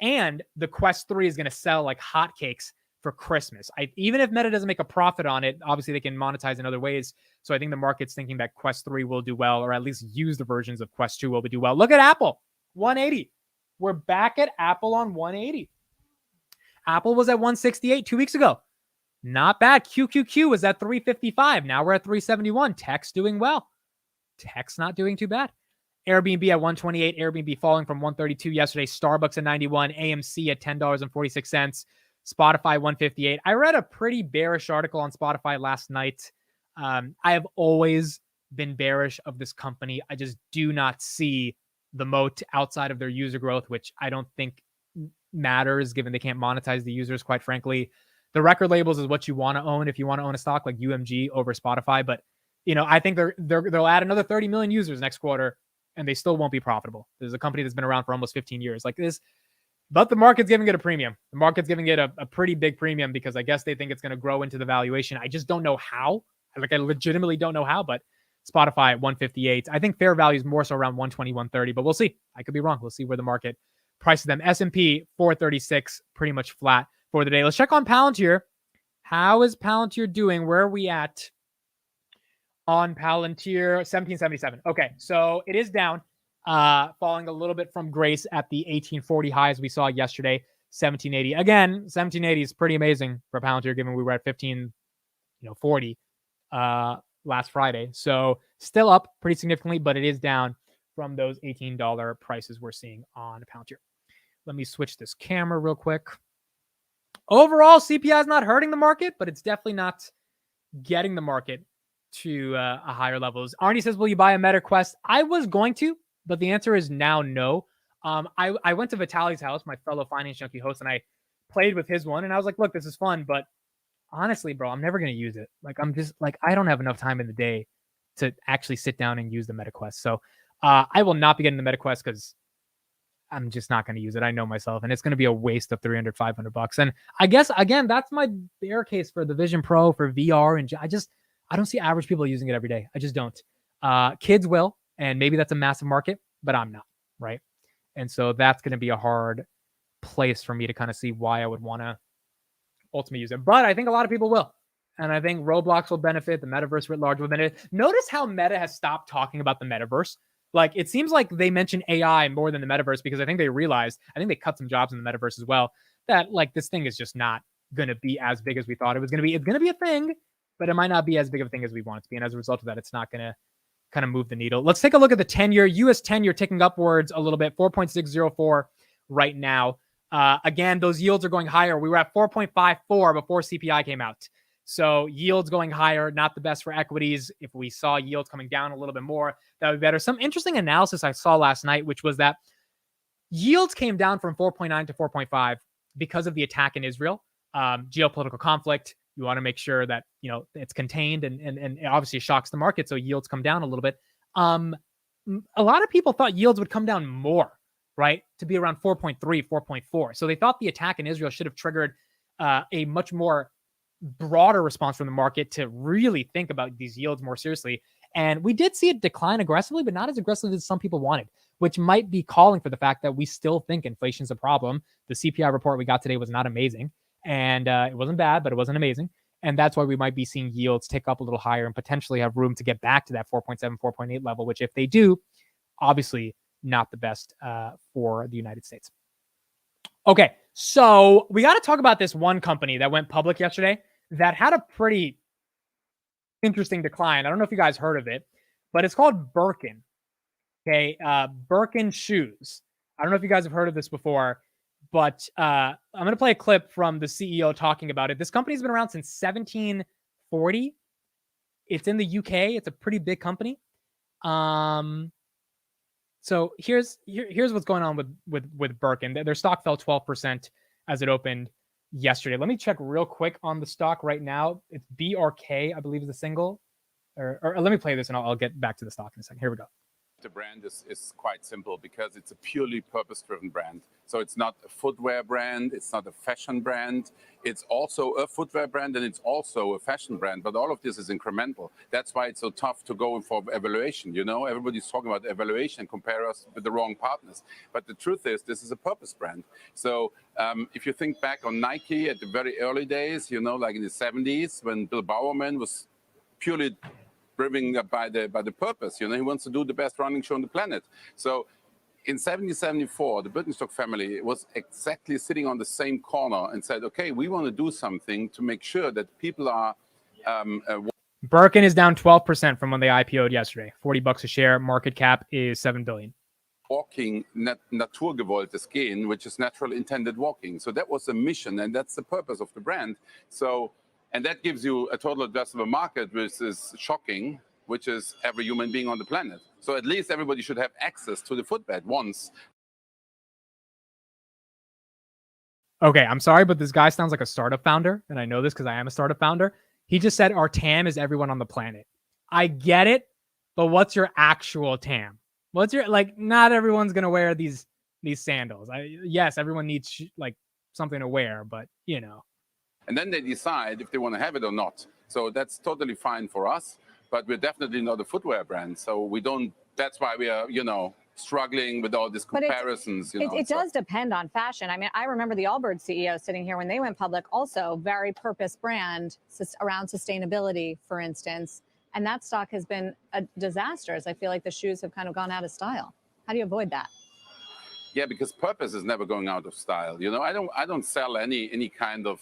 And the Quest 3 is going to sell like hotcakes for Christmas. Even if Meta doesn't make a profit on it, obviously they can monetize in other ways. So I think the market's thinking that Quest 3 will do well, or at least used versions of Quest 2 will do well. Look at Apple, 180. We're back at Apple on 180. Apple was at 168 2 weeks ago. Not bad. QQQ was at 355. Now we're at 371. Tech's doing well. Tech's not doing too bad. Airbnb at 128. Airbnb falling from 132 yesterday. Starbucks at 91. AMC at $10.46. Spotify 158. I read a pretty bearish article on Spotify last night. I have always been bearish of this company. I just do not see the moat outside of their user growth, which I don't think matters given they can't monetize the users, quite frankly. The record labels is what you want to own if you want to own a stock like UMG over Spotify. But, I think they'll add another 30 million users next quarter and they still won't be profitable. There's a company that's been around for almost 15 years like this. But the market's giving it a premium. The market's giving it a pretty big premium because I guess they think it's going to grow into the valuation. I just don't know how. I legitimately don't know how, but Spotify at 158. I think fair value is more so around 120, 130, but we'll see. I could be wrong. We'll see where the market prices them. S&P 436, pretty much flat for the day. Let's check on Palantir. How is Palantir doing? Where are we at on Palantir? 1777. Okay, so it is down, falling a little bit from grace at the 1840 highs we saw yesterday. 1780. Again, 1780 is pretty amazing for Palantir, given we were at 1540 last Friday. So still up pretty significantly, but it is down from those $18 prices we're seeing on Palantir. Let me switch this camera real quick. Overall, CPI is not hurting the market, but it's definitely not getting the market to a higher levels. Arnie says, will you buy a Meta Quest? I was going to, but the answer is now no. I went to Vitaly's house, my fellow Finance Junkie host, and I played with his one, and I was like, look, this is fun, but honestly, bro, I'm never going to use it. Like, I'm just like, I don't have enough time in the day to actually sit down and use the Meta Quest. So I will not be getting the Meta Quest because I'm just not going to use it. I know myself, and it's going to be a waste of $300, $500. And I guess, again, that's my bear case for the Vision Pro, for VR. And I don't see average people using it every day. I just don't. Kids will, and maybe that's a massive market, but I'm not, right? And so that's going to be a hard place for me to kind of see why I would want to ultimately use it. But I think a lot of people will. And I think Roblox will benefit. The metaverse writ large will benefit. Notice how Meta has stopped talking about the metaverse. Like, it seems like they mention AI more than the metaverse because I think they realized, I think they cut some jobs in the metaverse as well, that like this thing is just not going to be as big as we thought it was going to be. It's going to be a thing, but it might not be as big of a thing as we want it to be. And as a result of that, it's not going to kind of move the needle. Let's take a look at the 10-year. US 10-year ticking upwards a little bit, 4.604 right now. Again, those yields are going higher. We were at 4.54 before CPI came out. So yields going higher, not the best for equities. If we saw yields coming down a little bit more, that would be better. Some interesting analysis I saw last night, which was that yields came down from 4.9 to 4.5 because of the attack in Israel, geopolitical conflict. You want to make sure that, you know, it's contained and it obviously shocks the market. So yields come down a little bit. A lot of people thought yields would come down more, right? To be around 4.3, 4.4. So they thought the attack in Israel should have triggered a much more broader response from the market to really think about these yields more seriously. And we did see it decline aggressively, but not as aggressively as some people wanted, which might be calling for the fact that we still think inflation's a problem. The CPI report we got today was not amazing. And it wasn't bad, but it wasn't amazing. And that's why we might be seeing yields tick up a little higher and potentially have room to get back to that 4.7, 4.8 level, which if they do, obviously not the best for the United States. Okay, so we got to talk about this one company that went public yesterday that had a pretty interesting decline. I don't know if you guys heard of it, but it's called Birkin. Okay, Birkin shoes. I don't know if you guys have heard of this before, but I'm going to play a clip from the CEO talking about it. This company's been around since 1740. It's in the UK. It's a pretty big company. So here's what's going on with Birkin. Their stock fell 12% as it opened yesterday. Let me check real quick on the stock right now. It's BRK, I believe, is the single. Or let me play this and I'll get back to the stock in a second. Here we go. The brand is quite simple because it's a purely purpose-driven brand. So it's not a footwear brand, it's not a fashion brand. It's also a footwear brand and it's also a fashion brand. But all of this is incremental. That's why it's so tough to go for evaluation. You know, everybody's talking about evaluation, compare us with the wrong partners. But the truth is, this is a purpose brand. So if you think back on Nike at the very early days, you know, like in the 70s when Bill Bowerman was purely driven by the purpose, you know, he wants to do the best running show on the planet. So in 1774, the Birkenstock family was exactly sitting on the same corner and said, okay, we want to do something to make sure that people are... Birkin is down 12% from when they IPO'd yesterday. $40 a share. Market cap is $7 billion. Walking naturgewolltes Gehen, which is natural intended walking. So that was the mission and that's the purpose of the brand. So, and that gives you a total addressable market, which is shocking, which is every human being on the planet. So at least everybody should have access to the footbed once. Okay, I'm sorry, but this guy sounds like a startup founder. And I know this because I am a startup founder. He just said our TAM is everyone on the planet. I get it, but what's your actual TAM? What's your, like, not everyone's going to wear these sandals. Yes, everyone needs like something to wear, but you know. And then they decide if they want to have it or not. So that's totally fine for us. but we're definitely not a footwear brand. So we don't. That's why we are, struggling with all these comparisons. It does depend on fashion. I mean, I remember the Allbirds CEO sitting here when they went public, also very purpose brand around sustainability, for instance. And that stock has been a disaster, as I feel like the shoes have kind of gone out of style. How do you avoid that? Yeah, because purpose is never going out of style. I don't sell any kind of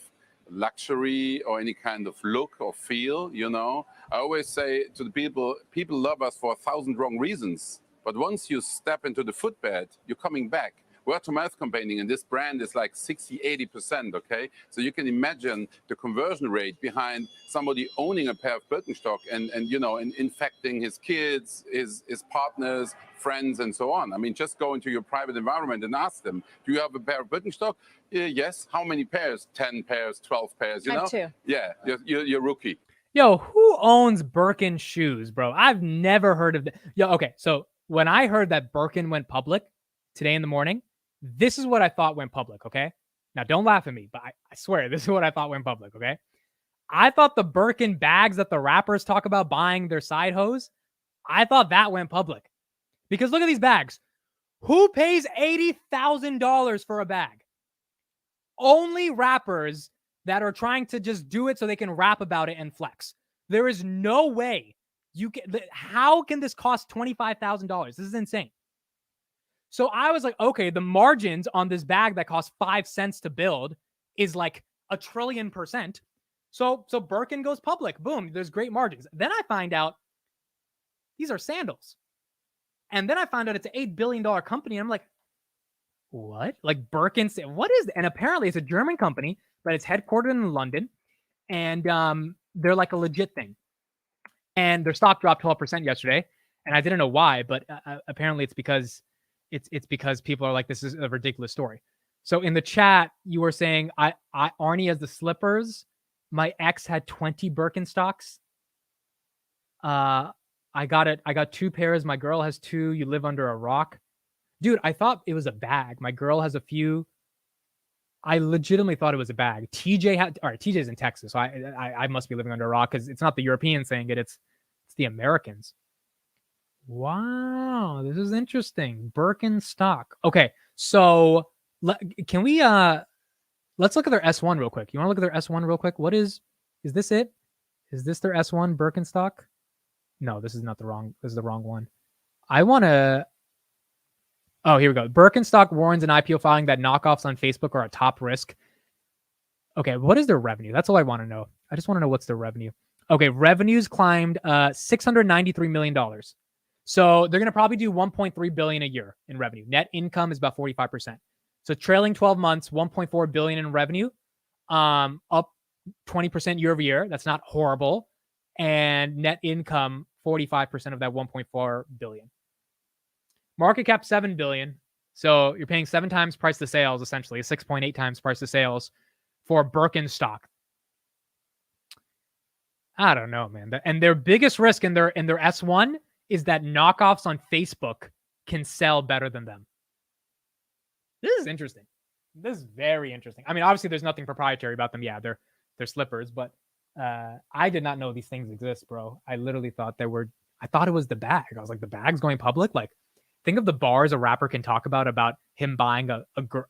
luxury or any kind of look or feel. I always say to the people love us for 1,000 wrong reasons. But once you step into the footbed, you're coming back. Word-to-mouth campaigning, and this brand is like 60-80%, okay? So you can imagine the conversion rate behind somebody owning a pair of Birkenstock and infecting his kids, his partners, friends, and so on. I mean, just go into your private environment and ask them, do you have a pair of Birkenstock? Yes. How many pairs? 10 pairs, 12 pairs, I have two. Yeah, you're a rookie. Yo, who owns Birkin shoes, bro? I've never heard of that. Yo, okay, so when I heard that Birkin went public today in the morning, this is what I thought went public, okay? Now, don't laugh at me, but I swear, this is what I thought went public, okay? I thought the Birkin bags that the rappers talk about buying their side hose, I thought that went public. Because look at these bags. Who pays $80,000 for a bag? Only rappers that are trying to just do it so they can rap about it and flex. There is no way you can. How can this cost $25,000? This is insane. So I was like, okay, the margins on this bag that costs 5 cents to build is like 1,000,000,000%. So Birkin goes public. Boom, there's great margins. Then I find out these are sandals. And then I found out it's an $8 billion company. And I'm like, what? Like Birkin? What is it? And apparently it's a German company, but it's headquartered in London. And they're like a legit thing. And their stock dropped 12% yesterday. And I didn't know why, but apparently it's because people are like, this is a ridiculous story. So in the chat, you were saying, Arnie has the slippers. My ex had 20 Birkenstocks. I got it. I got 2 pairs. My girl has 2. You live under a rock. Dude, I thought it was a bag. My girl has a few. I legitimately thought it was a bag. TJ's in Texas, so I must be living under a rock because it's not the Europeans saying it. It's the Americans. Wow, this is interesting. Birkenstock. Okay, so can we let's look at their S1 real quick. You want to look at their S1 real quick? Is this it? Is this their S1 Birkenstock? No, this is not the wrong. This is the wrong one. I want to. Oh, here we go. Birkenstock warns in IPO filing that knockoffs on Facebook are a top risk. Okay, what is their revenue? That's all I want to know. I just want to know what's their revenue. Okay, revenues climbed $693 million. So they're going to probably do $1.3 billion a year in revenue. Net income is about 45%. So trailing 12 months, $1.4 billion in revenue, up 20% year over year. That's not horrible. And net income, 45% of that 1.4 billion. Market cap $7 billion. So you're paying 7 times price to sales, essentially 6.8 times price to sales for Birkenstock. I don't know, man. And their biggest risk in their S1 is that knockoffs on Facebook can sell better than them. This is interesting. This is very interesting. I mean, obviously there's nothing proprietary about them. Yeah, they're slippers, but I did not know these things exist, bro. I literally thought I thought it was the bag. I was like, the bag's going public? Like, think of the bars a rapper can talk about him buying a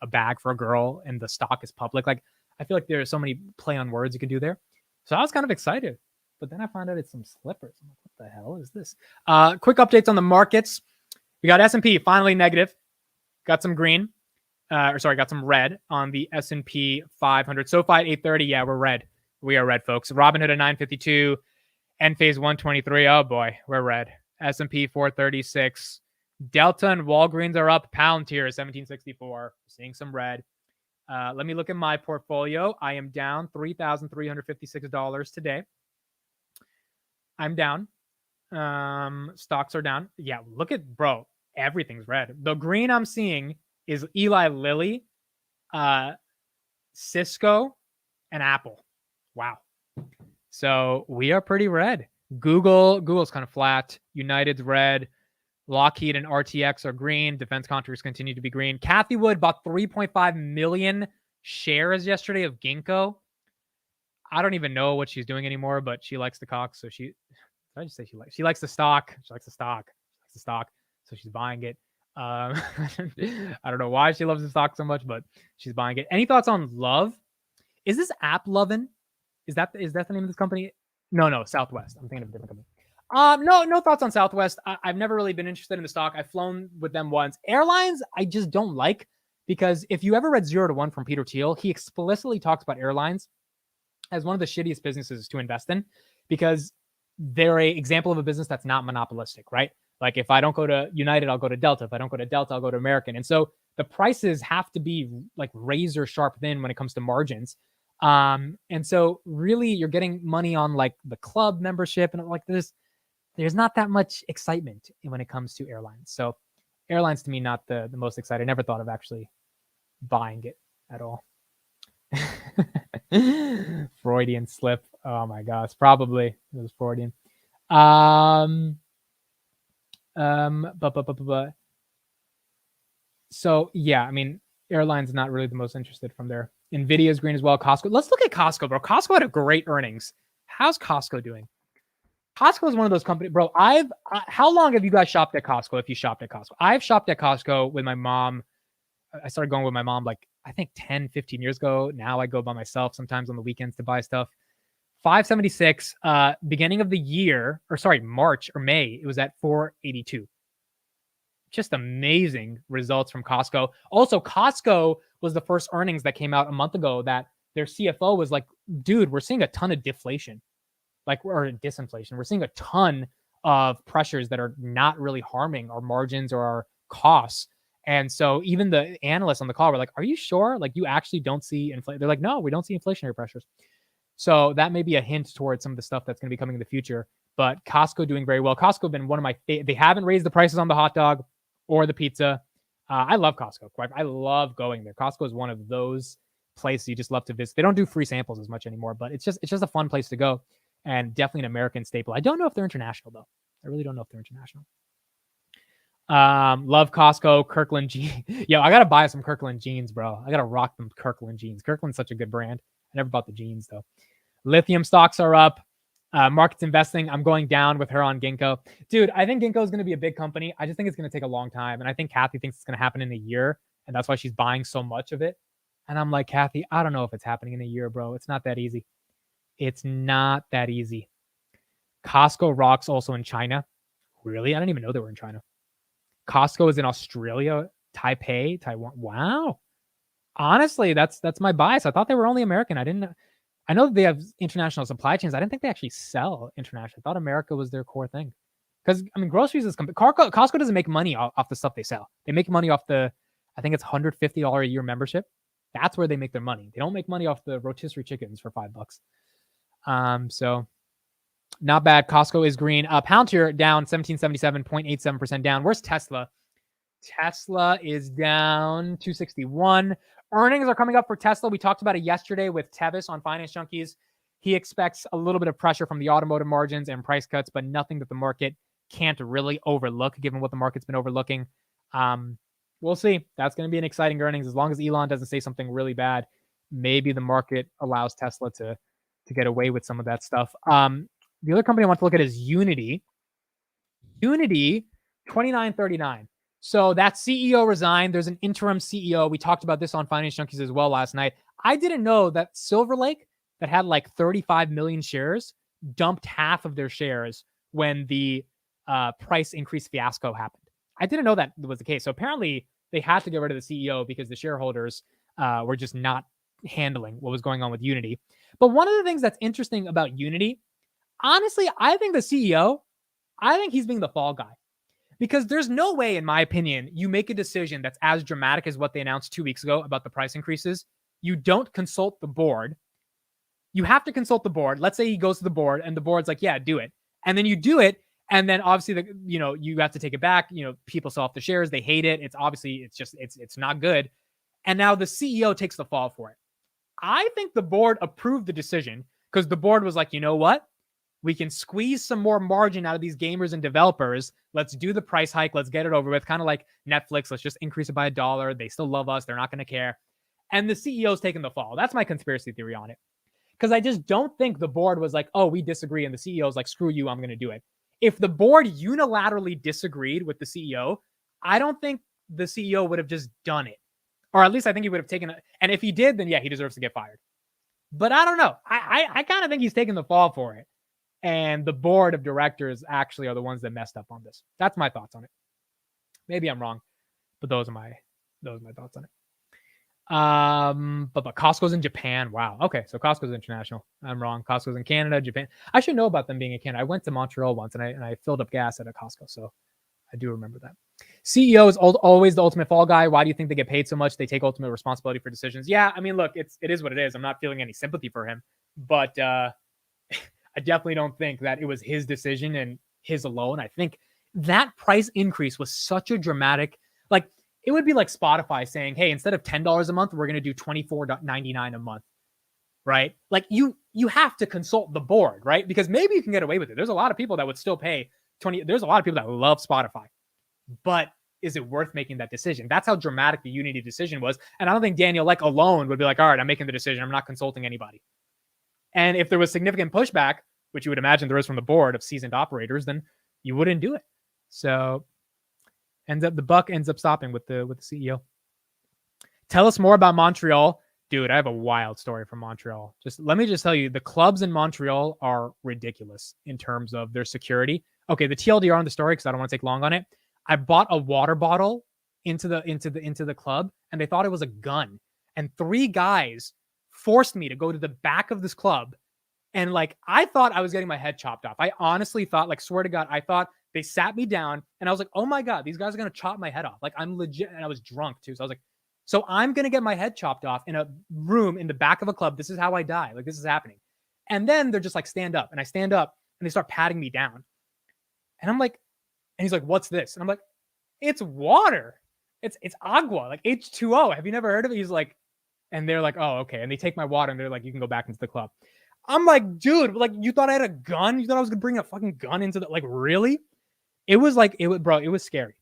bag for a girl and the stock is public. Like, I feel like there's so many play on words you can do there. So I was kind of excited. But then I found out it's some slippers. I'm like, what the hell is this? Quick updates on the markets. We got S&P finally negative. Got some green. Got some red on the S&P 500. SoFi at 830. Yeah, we're red. We are red, folks. Robinhood at 952. Enphase 123. Oh, boy. We're red. S&P 436. Delta and Walgreens are up. Palantir 1764. Seeing some red. Let me look at my portfolio. I am down $3,356 today. I'm down. Stocks are down. Yeah, look at, bro. Everything's red. The green I'm seeing is Eli Lilly, Cisco, and Apple. Wow. So we are pretty red. Google's kind of flat. United's red. Lockheed and RTX are green. Defense contractors continue to be green. Cathie Wood bought 3.5 million shares yesterday of Ginkgo. I don't even know what she's doing anymore, but she likes the cock, so Should I just say she likes the stock? She likes the stock. She likes the stock, so she's buying it. I don't know why she loves the stock so much, but she's buying it. Any thoughts on Love? Is this AppLovin? Is that the name of this company? No, Southwest. I'm thinking of a different company. No thoughts on Southwest. I've never really been interested in the stock. I've flown with them once. Airlines, I just don't like, because if you ever read 0 to 1 from Peter Thiel, he explicitly talks about airlines as one of the shittiest businesses to invest in, because they're an example of a business that's not monopolistic, right? Like if I don't go to United, I'll go to Delta. If I don't go to Delta, I'll go to American. And so the prices have to be like razor sharp thin when it comes to margins. And so really you're getting money on like the club membership and like this. There's not that much excitement when it comes to airlines. So airlines to me, not the most exciting. I never thought of actually buying it at all. Freudian slip. Oh my gosh, probably it was Freudian. So yeah, I mean, airlines not really the most interested from there. Nvidia's green as well. Costco. Let's look at Costco, bro. Costco had a great earnings. How's Costco doing? Costco is one of those companies, bro. How long have you guys shopped at Costco? If you shopped at Costco, I've shopped at Costco with my mom. I started going with my mom like I think 10, 15 years ago. Now I go by myself sometimes on the weekends to buy stuff. 576, beginning of the year, or sorry, March or May, it was at 482. Just amazing results from Costco. Also, Costco was the first earnings that came out a month ago that their CFO was like, dude, we're seeing a ton of deflation, or disinflation. We're seeing a ton of pressures that are not really harming our margins or our costs. And so even the analysts on the call were like, are you sure? Like, you actually don't see inflation? They're like, no, we don't see inflationary pressures. So that may be a hint towards some of the stuff that's going to be coming in the future. But Costco doing very well. Costco have been one of my they haven't raised the prices on the hot dog or the pizza. I love Costco. I love going there. Costco is one of those places you just love to visit. They don't do free samples as much anymore, but it's just a fun place to go, and definitely an American staple. I don't know if they're international though. I really don't know if they're international. Love Costco. Kirkland jeans. Yo, I gotta buy some Kirkland jeans, bro. I gotta rock them Kirkland jeans. Kirkland's such a good brand. I never bought the jeans though. Lithium stocks are up. Markets investing. I'm going down with her on Ginkgo. Dude, I think Ginkgo is going to be a big company. I just think it's going to take a long time. And I think Kathy thinks it's going to happen in a year. And that's why she's buying so much of it. And I'm like, Kathy, I don't know if it's happening in a year, bro. It's not that easy. It's not that easy. Costco rocks also in China. Really? I didn't even know they were in China. Costco is in Australia, Taipei, Taiwan. Wow. Honestly, that's my bias. I thought they were only American. I know that they have international supply chains. I didn't think they actually sell international. I thought America was their core thing. Because, I mean, groceries is... Costco doesn't make money off the stuff they sell. They make money off the, I think it's $150 a year membership. That's where they make their money. They don't make money off the rotisserie chickens for $5. So, not bad. Costco is green. Palantir down 1777.87% down. Where's Tesla? Tesla is down 261. Earnings are coming up for Tesla. We talked about it yesterday with Tevis on Finance Junkies. He expects a little bit of pressure from the automotive margins and price cuts, but nothing that the market can't really overlook, given what the market's been overlooking. We'll see. That's going to be an exciting earnings. As long as Elon doesn't say something really bad, maybe the market allows Tesla to get away with some of that stuff. The other company I want to look at is Unity. Unity, 2939. So that CEO resigned. There's an interim CEO. We talked about this on Finance Junkies as well last night. I didn't know that Silver Lake, that had like 35 million shares, dumped half of their shares when the price increase fiasco happened. I didn't know that was the case. So apparently they had to get rid of the CEO because the shareholders were just not handling what was going on with Unity. But one of the things that's interesting about Unity, honestly, I think the CEO, I think he's being the fall guy. Because there's no way, in my opinion, you make a decision that's as dramatic as what they announced 2 weeks ago about the price increases. You don't consult the board. You have to consult the board. Let's say he goes to the board and the board's like, yeah, do it. And then you do it. And then obviously, you have to take it back. People sell off the shares. They hate it. It's not good. And now the CEO takes the fall for it. I think the board approved the decision because the board was like, you know what? We can squeeze some more margin out of these gamers and developers. Let's do the price hike. Let's get it over with. Kind of like Netflix. Let's just increase it by $1. They still love us. They're not going to care. And the CEO's taking the fall. That's my conspiracy theory on it. because I just don't think the board was like, oh, we disagree. And the CEO is like, screw you, I'm going to do it. If the board unilaterally disagreed with the CEO, I don't think the CEO would have just done it. Or at least I think he would have taken it. And if he did, then yeah, he deserves to get fired. But I don't know. I kind of think he's taking the fall for it. And the board of directors actually are the ones that messed up on this. That's my thoughts on it. Maybe I'm wrong, but those are my thoughts on it. But Costco's in Japan. Wow. Okay, so Costco's international. I'm wrong. Costco's in Canada, Japan. I should know about them being in Canada. I went to Montreal once and I filled up gas at a Costco, so I do remember that. CEO is always the ultimate fall guy. Why do you think they get paid so much? They take ultimate responsibility for decisions. Yeah, I mean, look, it is what it is. I'm not feeling any sympathy for him, but I definitely don't think that it was his decision and his alone. I think that price increase was such a dramatic, like, it would be like Spotify saying, hey, instead of $10 a month, we're going to do $24.99 a month, right? Like you have to consult the board, right? Because maybe you can get away with it. There's a lot of people that would still pay there's a lot of people that love Spotify, but is it worth making that decision? That's how dramatic the Unity decision was. And I don't think Daniel Ek alone would be like, all right, I'm making the decision. I'm not consulting anybody. And if there was significant pushback, which you would imagine there is from the board of seasoned operators, then you wouldn't do it. So the buck ends up stopping with the CEO. Tell us more about Montreal. Dude, I have a wild story from Montreal. Let me tell you, the clubs in Montreal are ridiculous in terms of their security. Okay, the TLDR on the story, because I don't want to take long on it. I bought a water bottle into the club, and they thought it was a gun. And 3 guys forced me to go to the back of this club. And like, I thought I was getting my head chopped off. I honestly thought, like, swear to God, I thought they sat me down and I was like, oh my God, these guys are going to chop my head off. Like, I'm legit. And I was drunk too. So I was like, so I'm going to get my head chopped off in a room in the back of a club. This is how I die. Like, this is happening. And then they're just like, stand up. And I stand up and they start patting me down. And I'm like, and he's like, what's this? And I'm like, it's water. It's agua, like H2O. Have you never heard of it? He's like, and they're like, oh, okay. And they take my water and they're like, you can go back into the club. I'm like, dude, like, you thought I had a gun? You thought I was going to bring a fucking gun into the, like, really? It was like, it was scary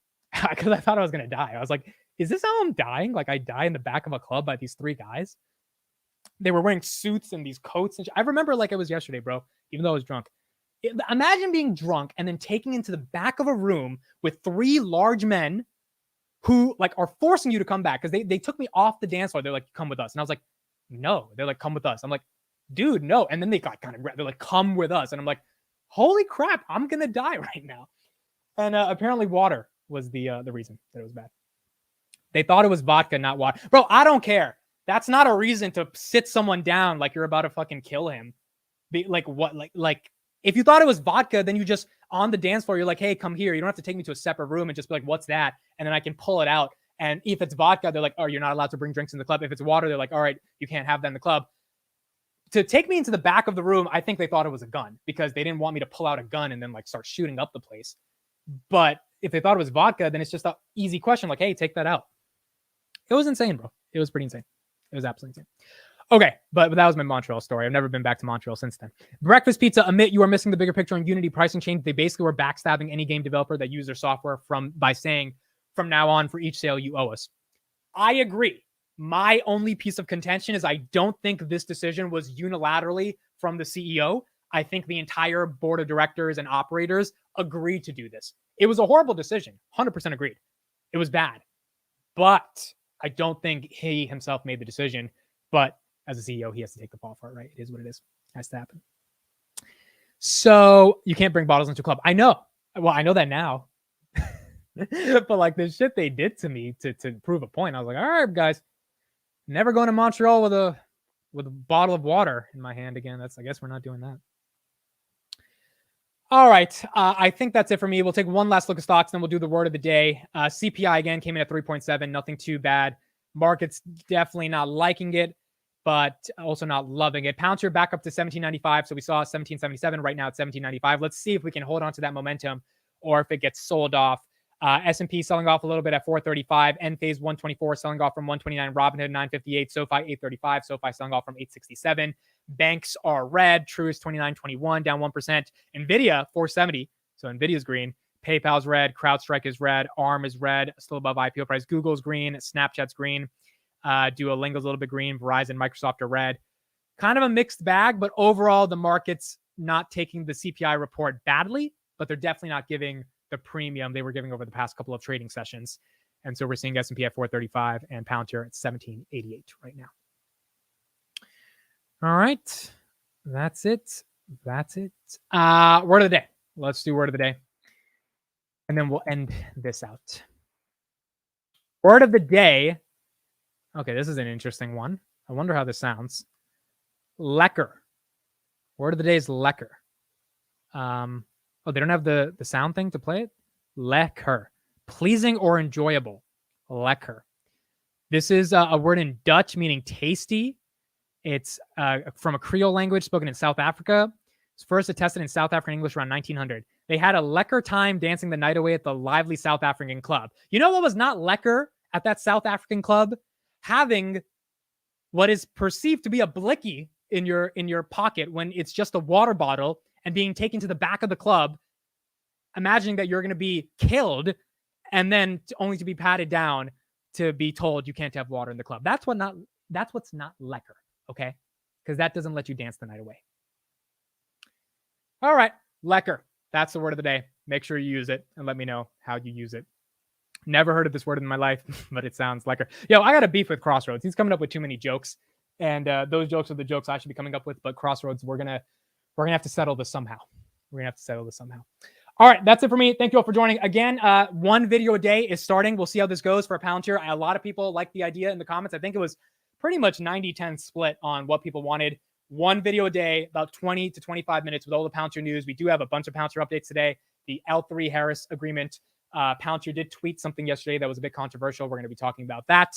because I thought I was going to die. I was like, is this how I'm dying? Like, I die in the back of a club by these 3 guys. They were wearing suits and these coats. And I remember like it was yesterday, bro, even though I was drunk. Imagine being drunk and then taking into the back of a room with 3 large men who like are forcing you to come back because they took me off the dance floor. They're like, come with us. And I was like, no. They're like, come with us. I'm like, dude, no. And then they got kind of, they're like, come with us. And I'm like, holy crap, I'm going to die right now. And apparently water was the reason that it was bad. They thought it was vodka, not water. Bro, I don't care. That's not a reason to sit someone down like you're about to fucking kill him. Like what? Like if you thought it was vodka, then you just on the dance floor, you're like, hey, come here. You don't have to take me to a separate room and just be like, what's that? And then I can pull it out. And if it's vodka, they're like, oh, you're not allowed to bring drinks in the club. If it's water, they're like, all right, you can't have that in the club. To take me into the back of the room, I think they thought it was a gun because they didn't want me to pull out a gun and then like start shooting up the place. But if they thought it was vodka, then it's just an easy question. Like, hey, take that out. It was insane, bro. It was pretty insane. It was absolutely insane. Okay, but that was my Montreal story. I've never been back to Montreal since then. Breakfast Pizza, admit you are missing the bigger picture on Unity pricing change. They basically were backstabbing any game developer that used their software by saying, from now on, for each sale, you owe us. I agree. My only piece of contention is I don't think this decision was unilaterally from the CEO. I think the entire board of directors and operators agreed to do this. It was a horrible decision. 100% agreed. It was bad. But I don't think he himself made the decision. But as a CEO, he has to take the fall for it, right? It is what it is. It has to happen. So you can't bring bottles into a club. I know. Well, I know that now. But like the shit they did to me to prove a point, I was like, all right, guys, never going to Montreal with a bottle of water in my hand again. I guess we're not doing that. All right. I think that's it for me. We'll take one last look at stocks, then we'll do the word of the day. CPI again came in at 3.7. Nothing too bad. Market's definitely not liking it, but also not loving it. Palantir back up to 1795. So we saw 1777. Right now it's 1795. Let's see if we can hold on to that momentum or if it gets sold off. S&P selling off a little bit at 435. Enphase 124 selling off from 129. Robinhood 958. SoFi 835. SoFi selling off from 867. Banks are red. Truist 2921 down 1%. Nvidia 470. So Nvidia's green. PayPal's red. CrowdStrike is red. ARM is red. Still above IPO price. Google's green. Snapchat's green. Duolingo's a little bit green. Verizon, Microsoft are red. kind of a mixed bag, but overall the market's not taking the CPI report badly, but they're definitely not giving the premium they were giving over the past couple of trading sessions. And so we're seeing S&P at 435 and Palantir at 1788 right now. All right. That's it. Word of the day. Let's do word of the day. And then we'll end this out. Word of the day. Okay, this is an interesting one. I wonder how this sounds. Lecker. Word of the day is lecker. They don't have the sound thing to play it? Lekker. Pleasing or enjoyable. Lekker. This is a word in Dutch meaning tasty. It's from a Creole language spoken in South Africa. It's first attested in South African English around 1900. They had a lekker time dancing the night away at the lively South African club. You know what was not lekker at that South African club? Having what is perceived to be a blicky in your pocket when it's just a water bottle and being taken to the back of the club, imagining that you're going to be killed and then only to be patted down to be told you can't have water in the club. That's what's not lekker, okay? Because that doesn't let you dance the night away. All right, lekker. That's the word of the day. Make sure you use it and let me know how you use it. Never heard of this word in my life, but it sounds lekker. Yo, I got a beef with Crossroads. He's coming up with too many jokes, and those jokes are the jokes I should be coming up with. But Crossroads, we're gonna have to settle this somehow. All right, that's it for me. Thank you all for joining. Again, one video a day is starting. We'll see how this goes for Palantir. A lot of people like the idea in the comments. I think it was pretty much 90-10 split on what people wanted. One video a day, about 20 to 25 minutes with all the Palantir news. We do have a bunch of Palantir updates today. The L3 Harris agreement. Palantir did tweet something yesterday that was a bit controversial. We're going to be talking about that.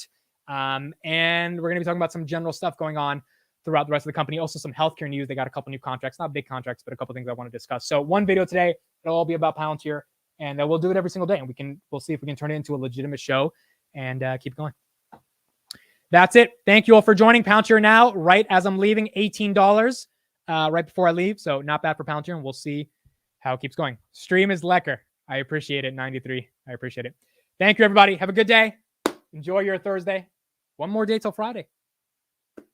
And we're going to be talking about some general stuff going on throughout the rest of the company. Also some healthcare news. They got a couple new contracts, not big contracts, but a couple things I want to discuss. So one video today, it'll all be about Palantir, and we'll do it every single day. And we'll see if we can turn it into a legitimate show and keep going. That's it. Thank you all for joining. Palantir now, right as I'm leaving, $18 right before I leave. So not bad for Palantir, and we'll see how it keeps going. Stream is lekker. I appreciate it. 93. I appreciate it. Thank you, everybody. Have a good day. Enjoy your Thursday. One more day till Friday.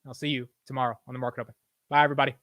I'll see you tomorrow on the Market Open. Bye, everybody.